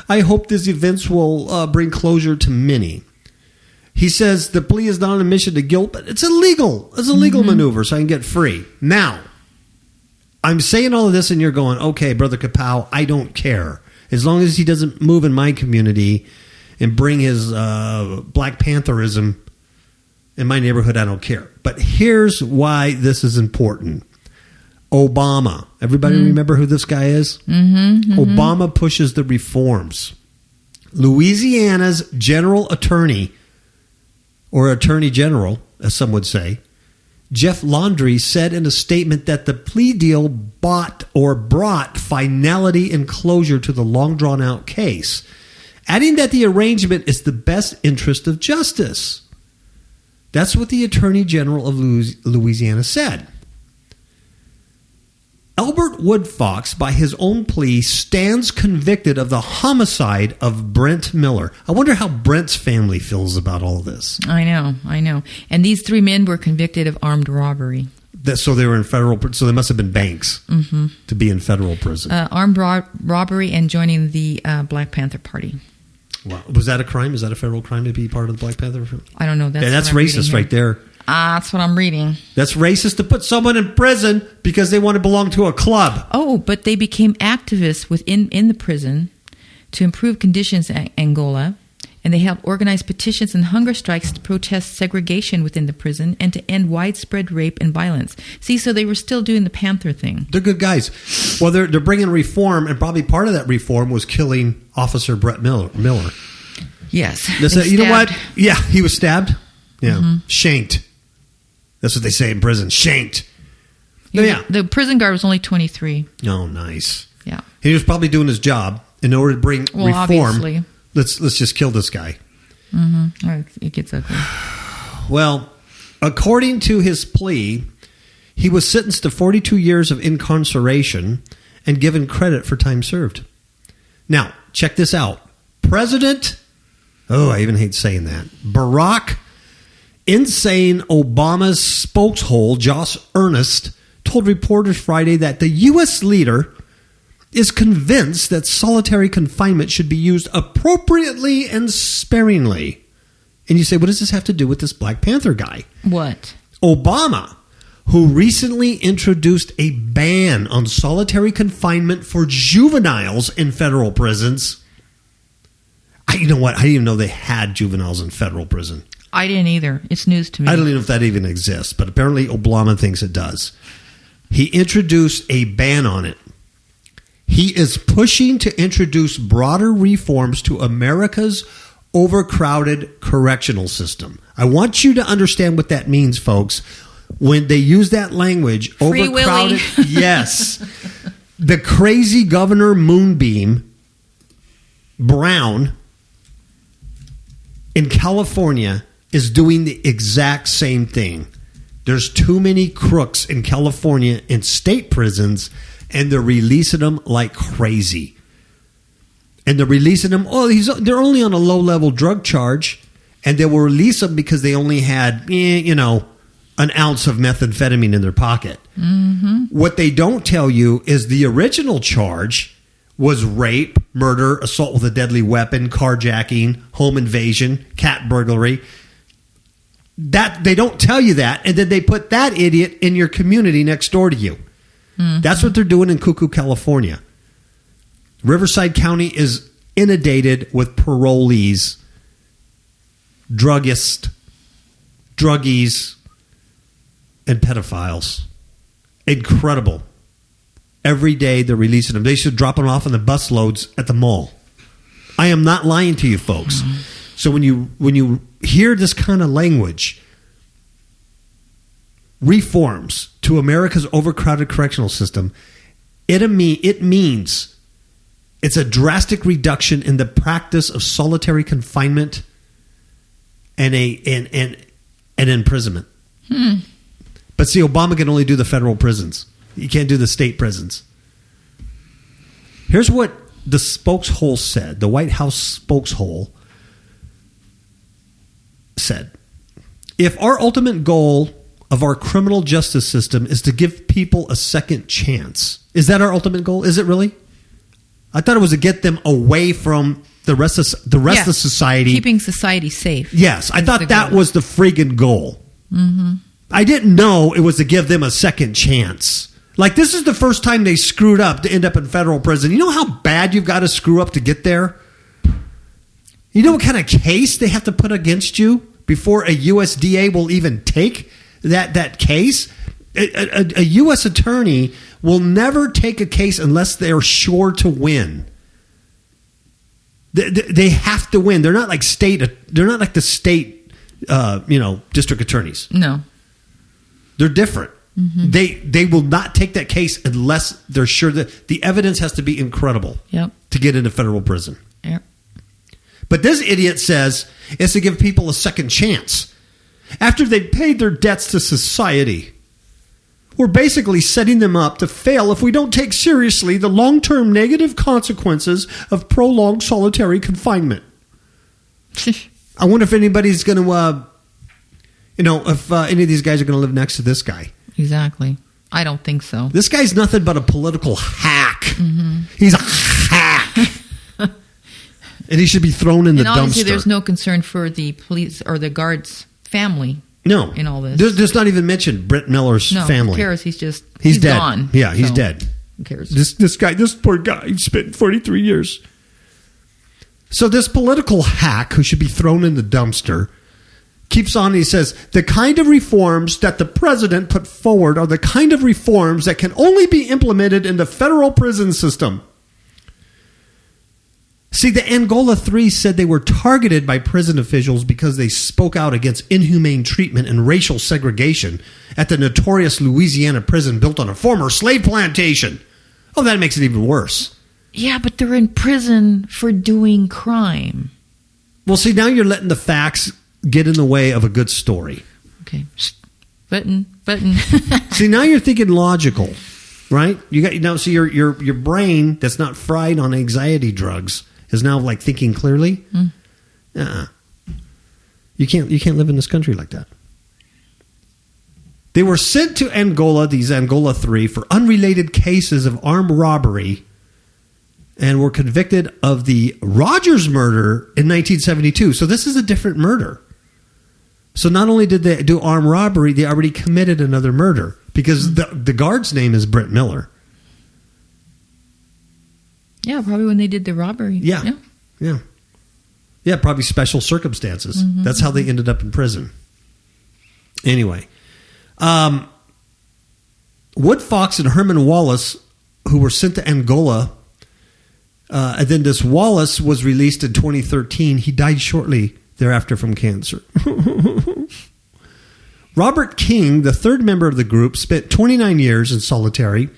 I hope these events will bring closure to many. He says the plea is not an admission to guilt, but it's illegal. It's a legal maneuver, so I can get free. Now, I'm saying all of this and you're going, okay, Brother Kapow, I don't care. As long as he doesn't move in my community and bring his Black Pantherism in my neighborhood, I don't care. But here's why this is important. Obama. Everybody remember who this guy is? Obama pushes the reforms. Louisiana's general attorney, or attorney general, as some would say, Jeff Laundrie said in a statement that the plea deal brought finality and closure to the long drawn-out case, adding that the arrangement is the best interest of justice. That's what the Attorney General of Louisiana said. Albert Woodfox, by his own plea, stands convicted of the homicide of Brent Miller. I wonder how Brent's family feels about all this. I know. And these 3 men were convicted of armed robbery. So they were in federal. So they must have been banks to be in federal prison. Armed robbery and joining the Black Panther Party. Wow. Was that a crime? Is that a federal crime to be part of the Black Panther? I don't know. That's racist right there. That's what I'm reading. That's racist to put someone in prison because they want to belong to a club. Oh, but they became activists in the prison to improve conditions in Angola, and they helped organize petitions and hunger strikes to protest segregation within the prison and to end widespread rape and violence. See, so they were still doing the Panther thing. They're good guys. Well, they're bringing reform, and probably part of that reform was killing Officer Brett Miller. Yes. You know what? Yeah, he was stabbed. Yeah, shanked. That's what they say in prison. Shanked. The prison guard was only 23. Oh, nice. Yeah. He was probably doing his job in order to bring reform. Obviously. Let's just kill this guy. It gets ugly. Well, according to his plea, he was sentenced to 42 years of incarceration and given credit for time served. Now, check this out. President, I even hate saying that, Barack Insane Obama's spokeshole, Josh Earnest, told reporters Friday that the U.S. leader is convinced that solitary confinement should be used appropriately and sparingly. And you say, what does this have to do with this Black Panther guy? What? Obama, who recently introduced a ban on solitary confinement for juveniles in federal prisons. You know what? I didn't even know they had juveniles in federal prison. I didn't either. It's news to me. I don't even know if that even exists, but apparently Obama thinks it does. He introduced a ban on it. He is pushing to introduce broader reforms to America's overcrowded correctional system. I want you to understand what that means, folks. When they use that language, Free overcrowded, Willy. yes. The crazy Governor Moonbeam Brown in California is doing the exact same thing. There's too many crooks in California in state prisons, and they're releasing them like crazy. And they're releasing them, they're only on a low-level drug charge, and they will release them because they only had, an ounce of methamphetamine in their pocket. What they don't tell you is the original charge was rape, murder, assault with a deadly weapon, carjacking, home invasion, cat burglary. That they don't tell you that, and then they put that idiot in your community next door to you. That's what they're doing in Cuckoo, California. Riverside County is inundated with parolees, druggies, and pedophiles. Incredible. Every day they're releasing them. They should drop them off on the bus loads at the mall. I am not lying to you, folks. So when you hear this kind of language, reforms to America's overcrowded correctional system, it means It's a drastic reduction in the practice of solitary confinement and imprisonment. But see, Obama can only do the federal prisons. He can't do the state prisons. Here's what the spokeshole said. The White House spokeshole said, if our ultimate goal of our criminal justice system is to give people a second chance, is that our ultimate goal? Is it really? I thought it was to get them away from the rest of society. Keeping society safe. Yes, I thought that was the friggin' goal. Mm-hmm. I didn't know it was to give them a second chance. Like, this is the first time they screwed up to end up in federal prison. You know how bad you've got to screw up to get there? You know what kind of case they have to put against you before a USDA will even take that case? A U.S. attorney will never take a case unless they're sure to win. They have to win. They're not like They're not like the state, district attorneys. No, they're different. Mm-hmm. They will not take that case unless they're sure that the evidence has to be incredible. Yep. To get into federal prison. Yep. But this idiot says it's to give people a second chance after they've paid their debts to society. We're basically setting them up to fail if we don't take seriously the long-term negative consequences of prolonged solitary confinement. I wonder if anybody's going to, if any of these guys are going to live next to this guy. Exactly. I don't think so. This guy's nothing but a political hack. Mm-hmm. He's a hack. And he should be thrown in the honestly, dumpster. There's no concern for the police or the guards' family. No. In all this. There's not even mentioned Brett Miller's family. Who cares? He's dead. Gone. Yeah, he's dead. Who cares? This poor guy spent 43 years. So this political hack who should be thrown in the dumpster keeps on. He says, the kind of reforms that the president put forward are the kind of reforms that can only be implemented in the federal prison system. See, the Angola 3 said they were targeted by prison officials because they spoke out against inhumane treatment and racial segregation at the notorious Louisiana prison built on a former slave plantation. Oh, that makes it even worse. Yeah, but they're in prison for doing crime. Well, see, now you're letting the facts get in the way of a good story. Okay. Button. See, now you're thinking logical, right? So your brain that's not fried on anxiety drugs is now like thinking clearly. You can't live in this country like that. They were sent to Angola, these Angola 3, for unrelated cases of armed robbery and were convicted of the Rogers murder in 1972. So this is a different murder. So not only did they do armed robbery, they already committed another murder because the guard's name is Brett Miller. Yeah, probably when they did the robbery. Yeah, probably special circumstances. Mm-hmm. That's how they ended up in prison. Anyway, Wood Fox and Herman Wallace, who were sent to Angola, and then this Wallace was released in 2013. He died shortly thereafter from cancer. Robert King, the third member of the group, spent 29 years in solitary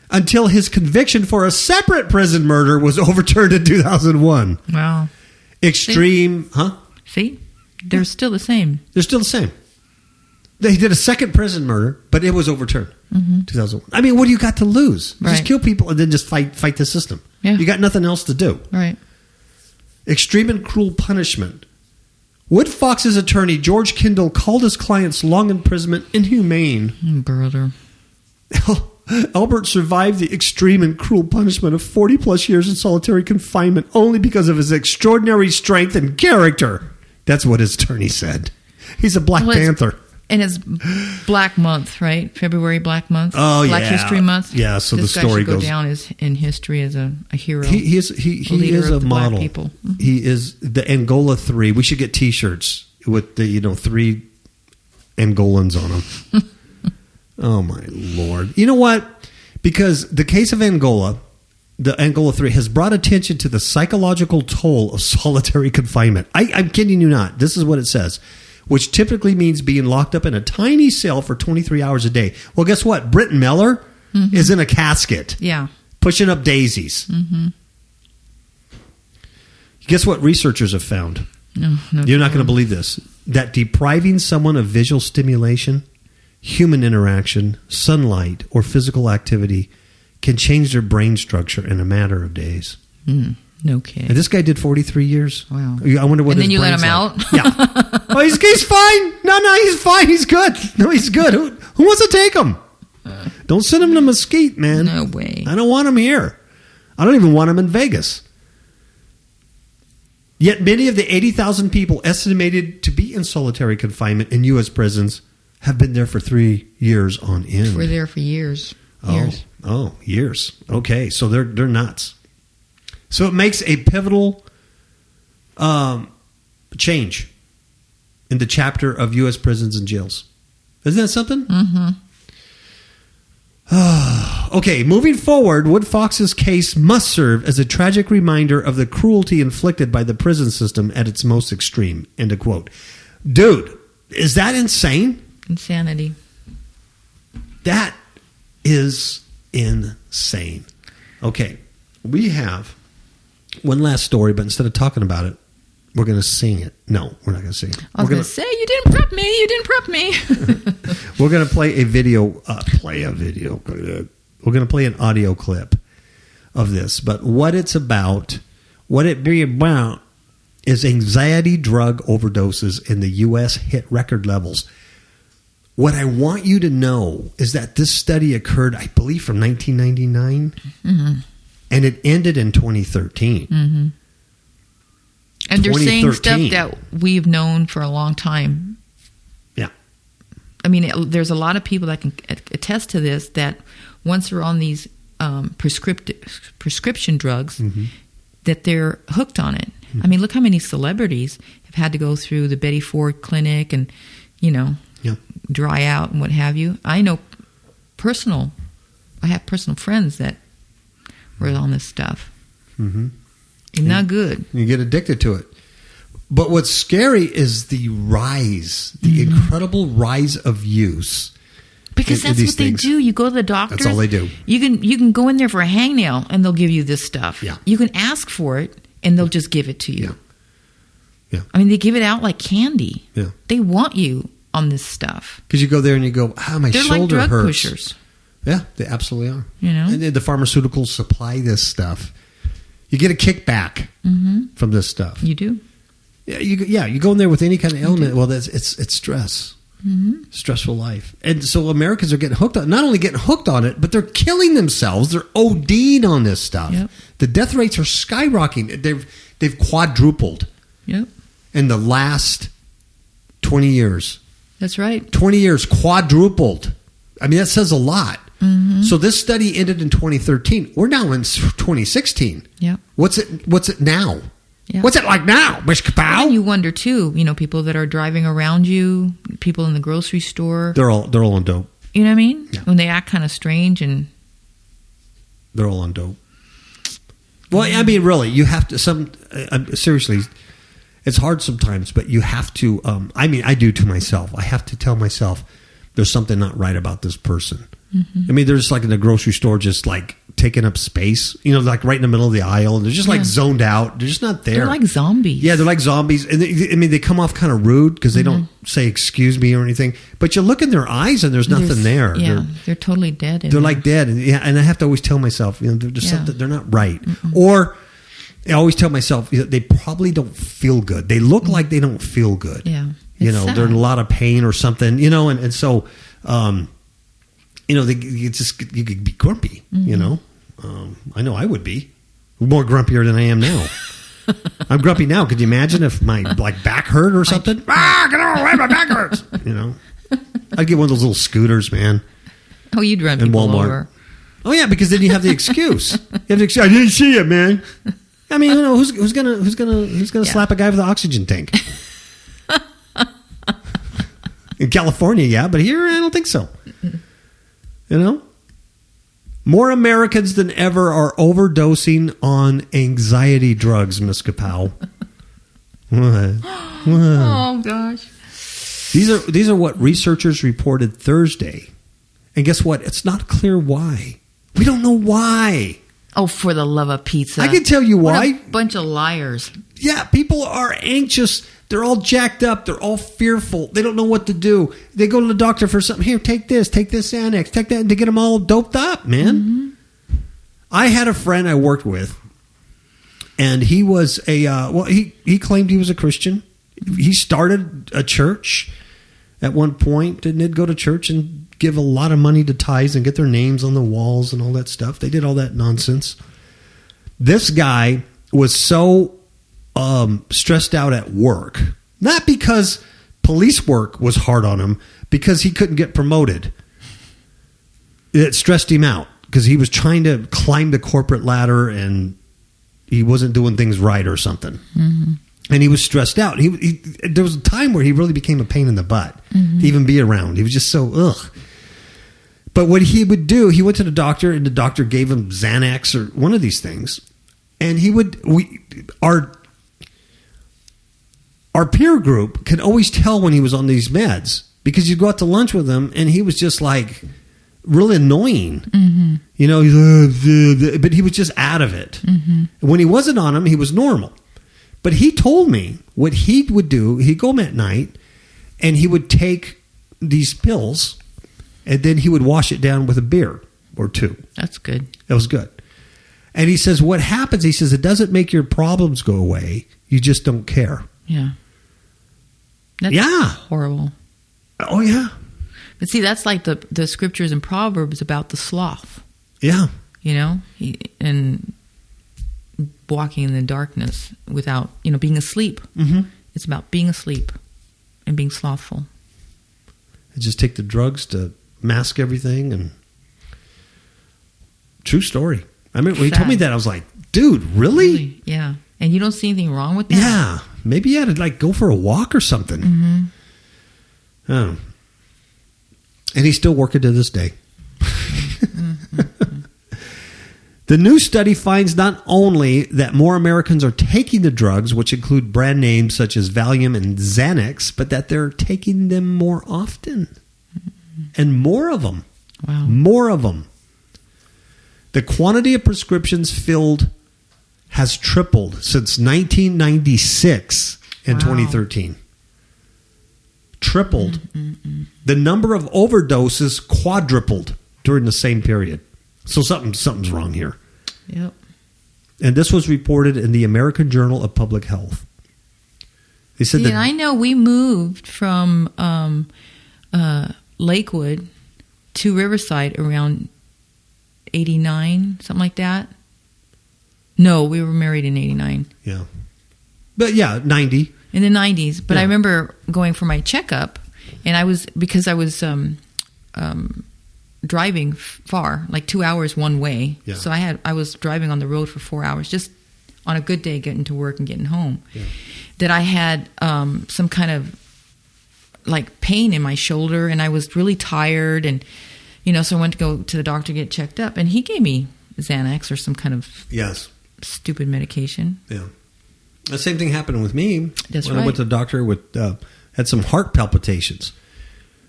until his conviction for a separate prison murder was overturned in 2001. Wow. Extreme, See? They're still the same. They're still the same. They did a second prison murder, but it was overturned. 2001. I mean, what do you got to lose? Right. Just kill people and then just fight the system. Yeah. You got nothing else to do. Right. Extreme and cruel punishment. Wood Fox's attorney, George Kendall, called his client's long imprisonment inhumane. Brother. Albert survived the extreme and cruel punishment of 40-plus years in solitary confinement only because of his extraordinary strength and character. That's what his attorney said. He's a Black Panther. And it's Black Month, right? February Black Month. Oh, Black History Month. Yeah, so this the story guy should goes go down in history as a hero. He is a model. Black people. Mm-hmm. He is the Angola 3. We should get T-shirts with the 3 Angolans on them. Oh my Lord! You know what? Because the case of Angola, the Angola 3, has brought attention to the psychological toll of solitary confinement. I'm kidding you not. This is what it says. Which typically means being locked up in a tiny cell for 23 hours a day. Well, guess what? Brett Miller is in a casket. Yeah. Pushing up daisies. Guess what researchers have found? No, You're not going to believe this. That depriving someone of visual stimulation, human interaction, sunlight, or physical activity can change their brain structure in a matter of days. No kidding. And this guy did 43 years. Wow. I wonder what And then his you let brain's him like. out? Yeah. Oh, he's fine. No, he's fine. He's good. No, he's good. Who wants to take him? Don't send him to Mesquite, man. No way. I don't want him here. I don't even want him in Vegas. Yet many of the 80,000 people estimated to be in solitary confinement in U.S. prisons have been there for 3 years on end. We're there for years. Oh, years. Okay, so they're nuts. So it makes a pivotal change in the chapter of U.S. prisons and jails. Isn't that something? Mm-hmm. Okay, moving forward, Wood Fox's case must serve as a tragic reminder of the cruelty inflicted by the prison system at its most extreme. End of quote. Dude, is that insane? Insanity. That is insane. Okay, we have one last story, but instead of talking about it, we're going to sing it. No, we're not going to sing it. I was going to say, you didn't prep me. You didn't prep me. We're going to play a video. We're going to play an audio clip of this. But what it's about, what it be about, is anxiety drug overdoses in the U.S. hit record levels. What I want you to know is that this study occurred, I believe, from 1999, and it ended in 2013. Mm-hmm. And they're saying stuff 2013. that we've known for a long time. Yeah. I mean, there's a lot of people that can attest to this, that once they're on these prescription drugs, that they're hooked on it. I mean, look how many celebrities have had to go through the Betty Ford clinic and, dry out and what have you. I have personal friends that were on this stuff. Mm-hmm. It's not good. You get addicted to it. But what's scary is the rise, the incredible rise of use. Because that's what they do. You go to the doctor. That's all they do. You can go in there for a hangnail and they'll give you this stuff. Yeah. You can ask for it and they'll just give it to you. Yeah. I mean, they give it out like candy. Yeah. They want you on this stuff. Because you go there and you go, my They're shoulder like drug hurts. pushers. Yeah, they absolutely are. You know? And the pharmaceuticals supply this stuff. You get a kickback from this stuff. You do. Yeah, you go in there with any kind of ailment. Well, it's stress. Stressful life. And so Americans are getting hooked on, not only getting hooked on it, but they're killing themselves. They're OD'd on this stuff. Yep. The death rates are skyrocketing. They've quadrupled Yep. in the last 20 years. That's right. 20 years, quadrupled. I mean, that says a lot. So this study ended in 2013. We're now in 2016. Yeah. What's it now? Yeah. What's it like now, Miss Kapow? And you wonder too, people that are driving around you, people in the grocery store. They're all on dope. You know what I mean? Yeah. When they act kind of strange and They're all on dope. Well, I mean, really, you have to. Seriously, it's hard sometimes, but you have to. I mean, I do to myself. I have to tell myself there's something not right about this person. I mean, they're just like in the grocery store, just like taking up space, like right in the middle of the aisle. And they're just like zoned out. They're just not there. they're like zombies. Yeah, they're like zombies. And they come off kind of rude because they don't say excuse me or anything. But you look in their eyes and there's nothing there. Yeah, they're totally dead. They're like dead. And I have to always tell myself, there's something, they're not right. Or I always tell myself, they probably don't feel good. They look like they don't feel good. Yeah. They're in a lot of pain or something, and so, you could be grumpy, I know I would be more grumpier than I am now. I'm grumpy now. Could you imagine if my back hurt or something? Get out of the way, my back hurts. I'd get one of those little scooters, man. Oh, you'd run in people Walmart. over. Oh yeah, because then you have the excuse. I didn't see it, man. I mean, who's gonna slap a guy with an oxygen tank? In California, yeah, but here I don't think so. More Americans than ever are overdosing on anxiety drugs, Miss Kapow. What? Oh gosh. These are what researchers reported Thursday. And guess what? It's not clear why. We don't know why. Oh, for the love of pizza. I can tell you why. What a bunch of liars. Yeah, people are anxious. They're all jacked up. They're all fearful. They don't know what to do. They go to the doctor for something. Here, take this Xanax, take that, to get them all doped up, man. Mm-hmm. I had a friend I worked with, and he was he claimed he was a Christian. He started a church at one point, and they'd go to church and give a lot of money to tithes and get their names on the walls and all that stuff. They did all that nonsense. This guy was so stressed out at work, not because police work was hard on him, because he couldn't get promoted. It stressed him out because he was trying to climb the corporate ladder and he wasn't doing things right or something. Mm-hmm. And he was stressed out. There was a time where he really became a pain in the butt to even be around. He was just so ugh. But what he would do, he went to the doctor, and the doctor gave him Xanax or one of these things. And our peer group could always tell when he was on these meds, because you'd go out to lunch with him, and he was just like really annoying. Mm-hmm. You know, but he was just out of it. Mm-hmm. When he wasn't on them, he was normal. But he told me what he would do. He'd go home at night, and he would take these pills, and then he would wash it down with a beer or two. That's good. That was good. And he says, what happens, he says, it doesn't make your problems go away. You just don't care. Yeah. That's horrible. Oh, yeah. But see, that's like the scriptures in Proverbs about the sloth. Yeah. You know, and walking in the darkness without, being asleep. Mm-hmm. It's about being asleep and being slothful. Just take the drugs to mask everything. And true story. I mean, when he told me that, I was like, dude, really? Yeah. And you don't see anything wrong with that? Yeah. Maybe you had to go for a walk or something. Mm-hmm. Oh. And he's still working to this day. Mm-hmm. The new study finds not only that more Americans are taking the drugs, which include brand names such as Valium and Xanax, but that they're taking them more often. And more of them. Wow. More of them. The quantity of prescriptions filled has tripled since 1996 and 2013. Tripled. Mm-mm-mm. The number of overdoses quadrupled during the same period. So something's wrong here. Yep. And this was reported in the American Journal of Public Health. They said and I know we moved from Lakewood to Riverside around 89, something like that. No, we were married in 89. Yeah. But yeah, 90. In the 90s. But I remember going for my checkup, and I was driving far, like 2 hours one way. Yeah. So I was driving on the road for 4 hours, just on a good day getting to work and getting home. Yeah. That I had some kind of pain in my shoulder, and I was really tired, and so I went to go to the doctor to get checked up, and he gave me Xanax or some kind of stupid medication. Yeah. The same thing happened with me. That's when right. I went to the doctor had some heart palpitations.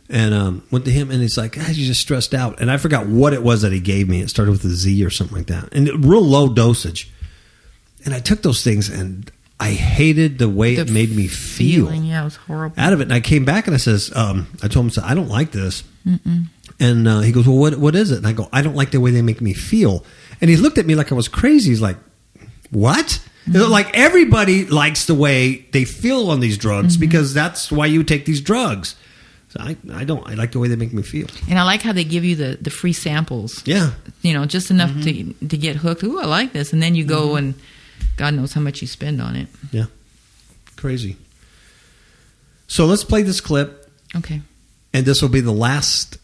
And went to him, and he's like, you're just stressed out. And I forgot what it was that he gave me. It started with a Z or something like that. And real low dosage. And I took those things, and I hated the way it made me feel. Yeah, it was horrible. Out of it. And I came back, and I says, I told him, I don't like this. Mm-mm. And he goes, well, what is it? And I go, I don't like the way they make me feel. And he looked at me like I was crazy. He's like, what? Mm-hmm. Everybody likes the way they feel on these drugs, because that's why you take these drugs. So I don't. I like the way they make me feel. And I like how they give you the free samples. Yeah. Just enough to get hooked. Ooh, I like this. And then you go and God knows how much you spend on it. Yeah. Crazy. So let's play this clip. Okay. And this will be the last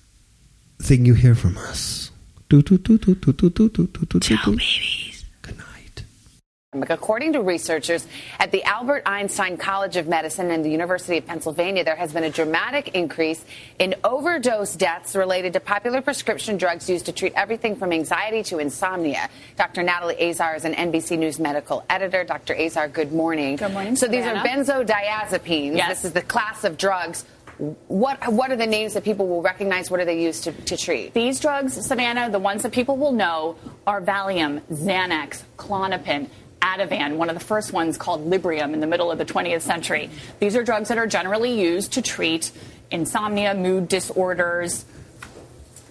thing you hear from us. Ciao, babies. Good night. According to researchers at the Albert Einstein College of Medicine and the University of Pennsylvania, there has been a dramatic increase in overdose deaths related to popular prescription drugs used to treat everything from anxiety to insomnia. Dr. Natalie Azar is an NBC News medical editor. Dr. Azar, good morning. Good morning. So these are benzodiazepines. Yes. This is the class of drugs. What are the names that people will recognize? What are they used to treat? These drugs, Savannah, the ones that people will know are Valium, Xanax, Klonopin, Ativan, one of the first ones called Librium in the middle of the 20th century. These are drugs that are generally used to treat insomnia, mood disorders.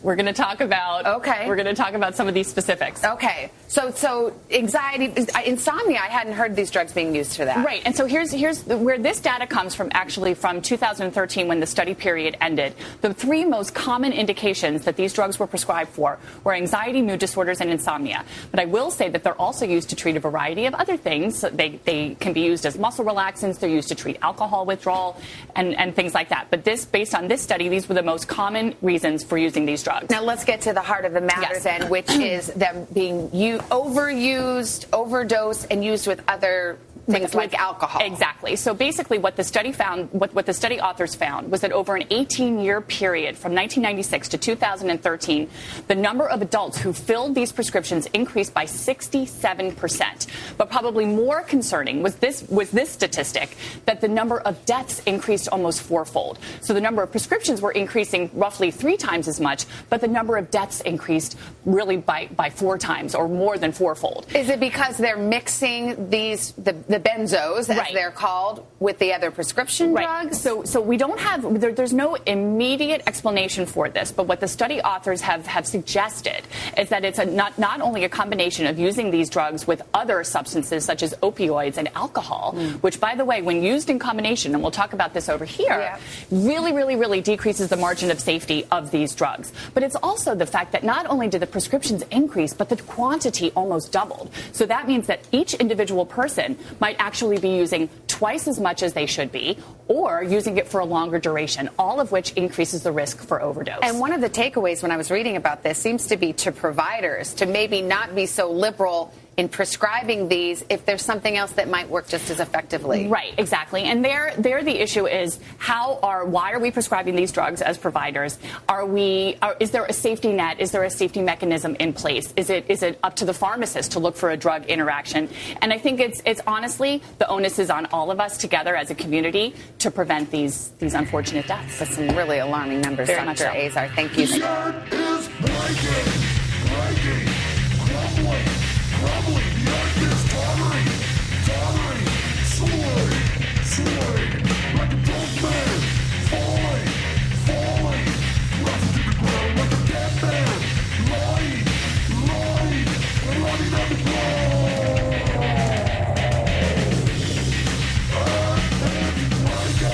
We're going to talk about We're going to talk about some of these specifics. Okay. So anxiety, insomnia, I hadn't heard these drugs being used for that. Right. And so here's where this data comes from, actually from 2013 when the study period ended. The three most common indications that these drugs were prescribed for were anxiety, mood disorders, and insomnia. But I will say that they're also used to treat a variety of other things. They can be used as muscle relaxants. They're used to treat alcohol withdrawal and things like that. But based on this study, these were the most common reasons for using these drugs. Now let's get to the heart of the matter then, which is them being overused, overdosed, and used with other things like alcohol. Exactly. So basically what the study found, what the study authors found, was that over an 18-year period from 1996 to 2013, the number of adults who filled these prescriptions increased by 67%. But probably more concerning was this statistic, that the number of deaths increased almost fourfold. So the number of prescriptions were increasing roughly 3 times as much, but the number of deaths increased really by 4 times or more than fourfold. Is it because they're mixing the benzos, as they're called, with the other prescription drugs? So we don't have, there's no immediate explanation for this, but what the study authors have suggested is that it's not only a combination of using these drugs with other substances such as opioids and alcohol, which, by the way, when used in combination, and we'll talk about this over here, really decreases the margin of safety of these drugs. But it's also the fact that not only did the prescriptions increase, but the quantity almost doubled. So that means that each individual person might actually be using twice as much as they should be, or using it for a longer duration, all of which increases the risk for overdose. And one of the takeaways when I was reading about this seems to be to providers to maybe not be so liberal in prescribing these if there's something else that might work just as effectively. Right, exactly. And there the issue is why are we prescribing these drugs as providers? Is there a safety net? Is there a safety mechanism in place? Is it up to the pharmacist to look for a drug interaction? And I think it's honestly, the onus is on all of us together as a community to prevent these unfortunate deaths. That's some really alarming numbers, Very Dr. much so. Azar. Thank you. Crumbling, the earth is tottering, soaring, like a drunk man, falling, rising to the ground like a dead man, lying on the ground. Earth is breaking.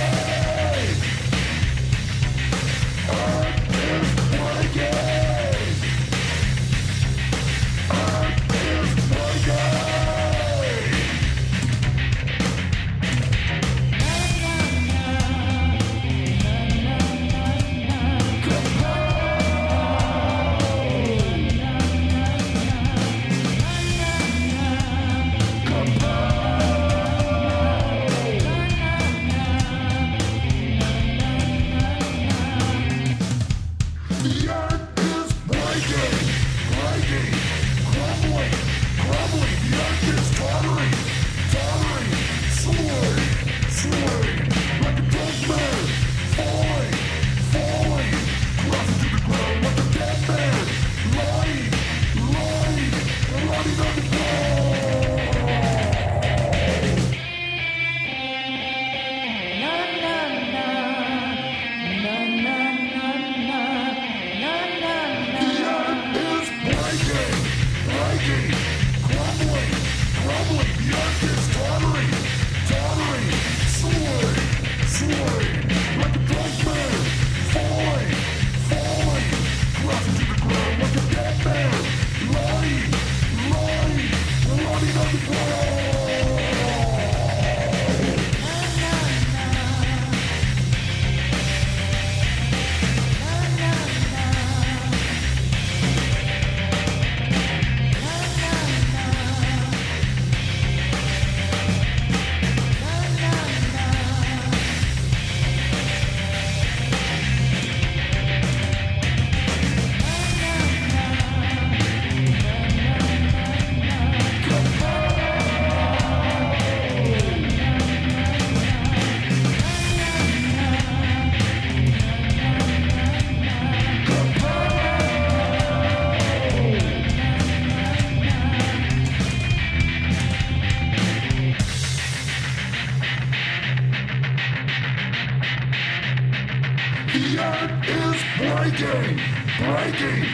breaking,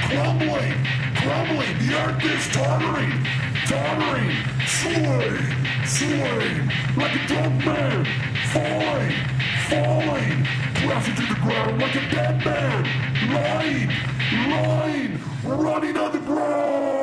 crumbling. The earth is tottering, swaying, like a drunk man, falling, crashing to the ground like a dead man, lying, running on the ground.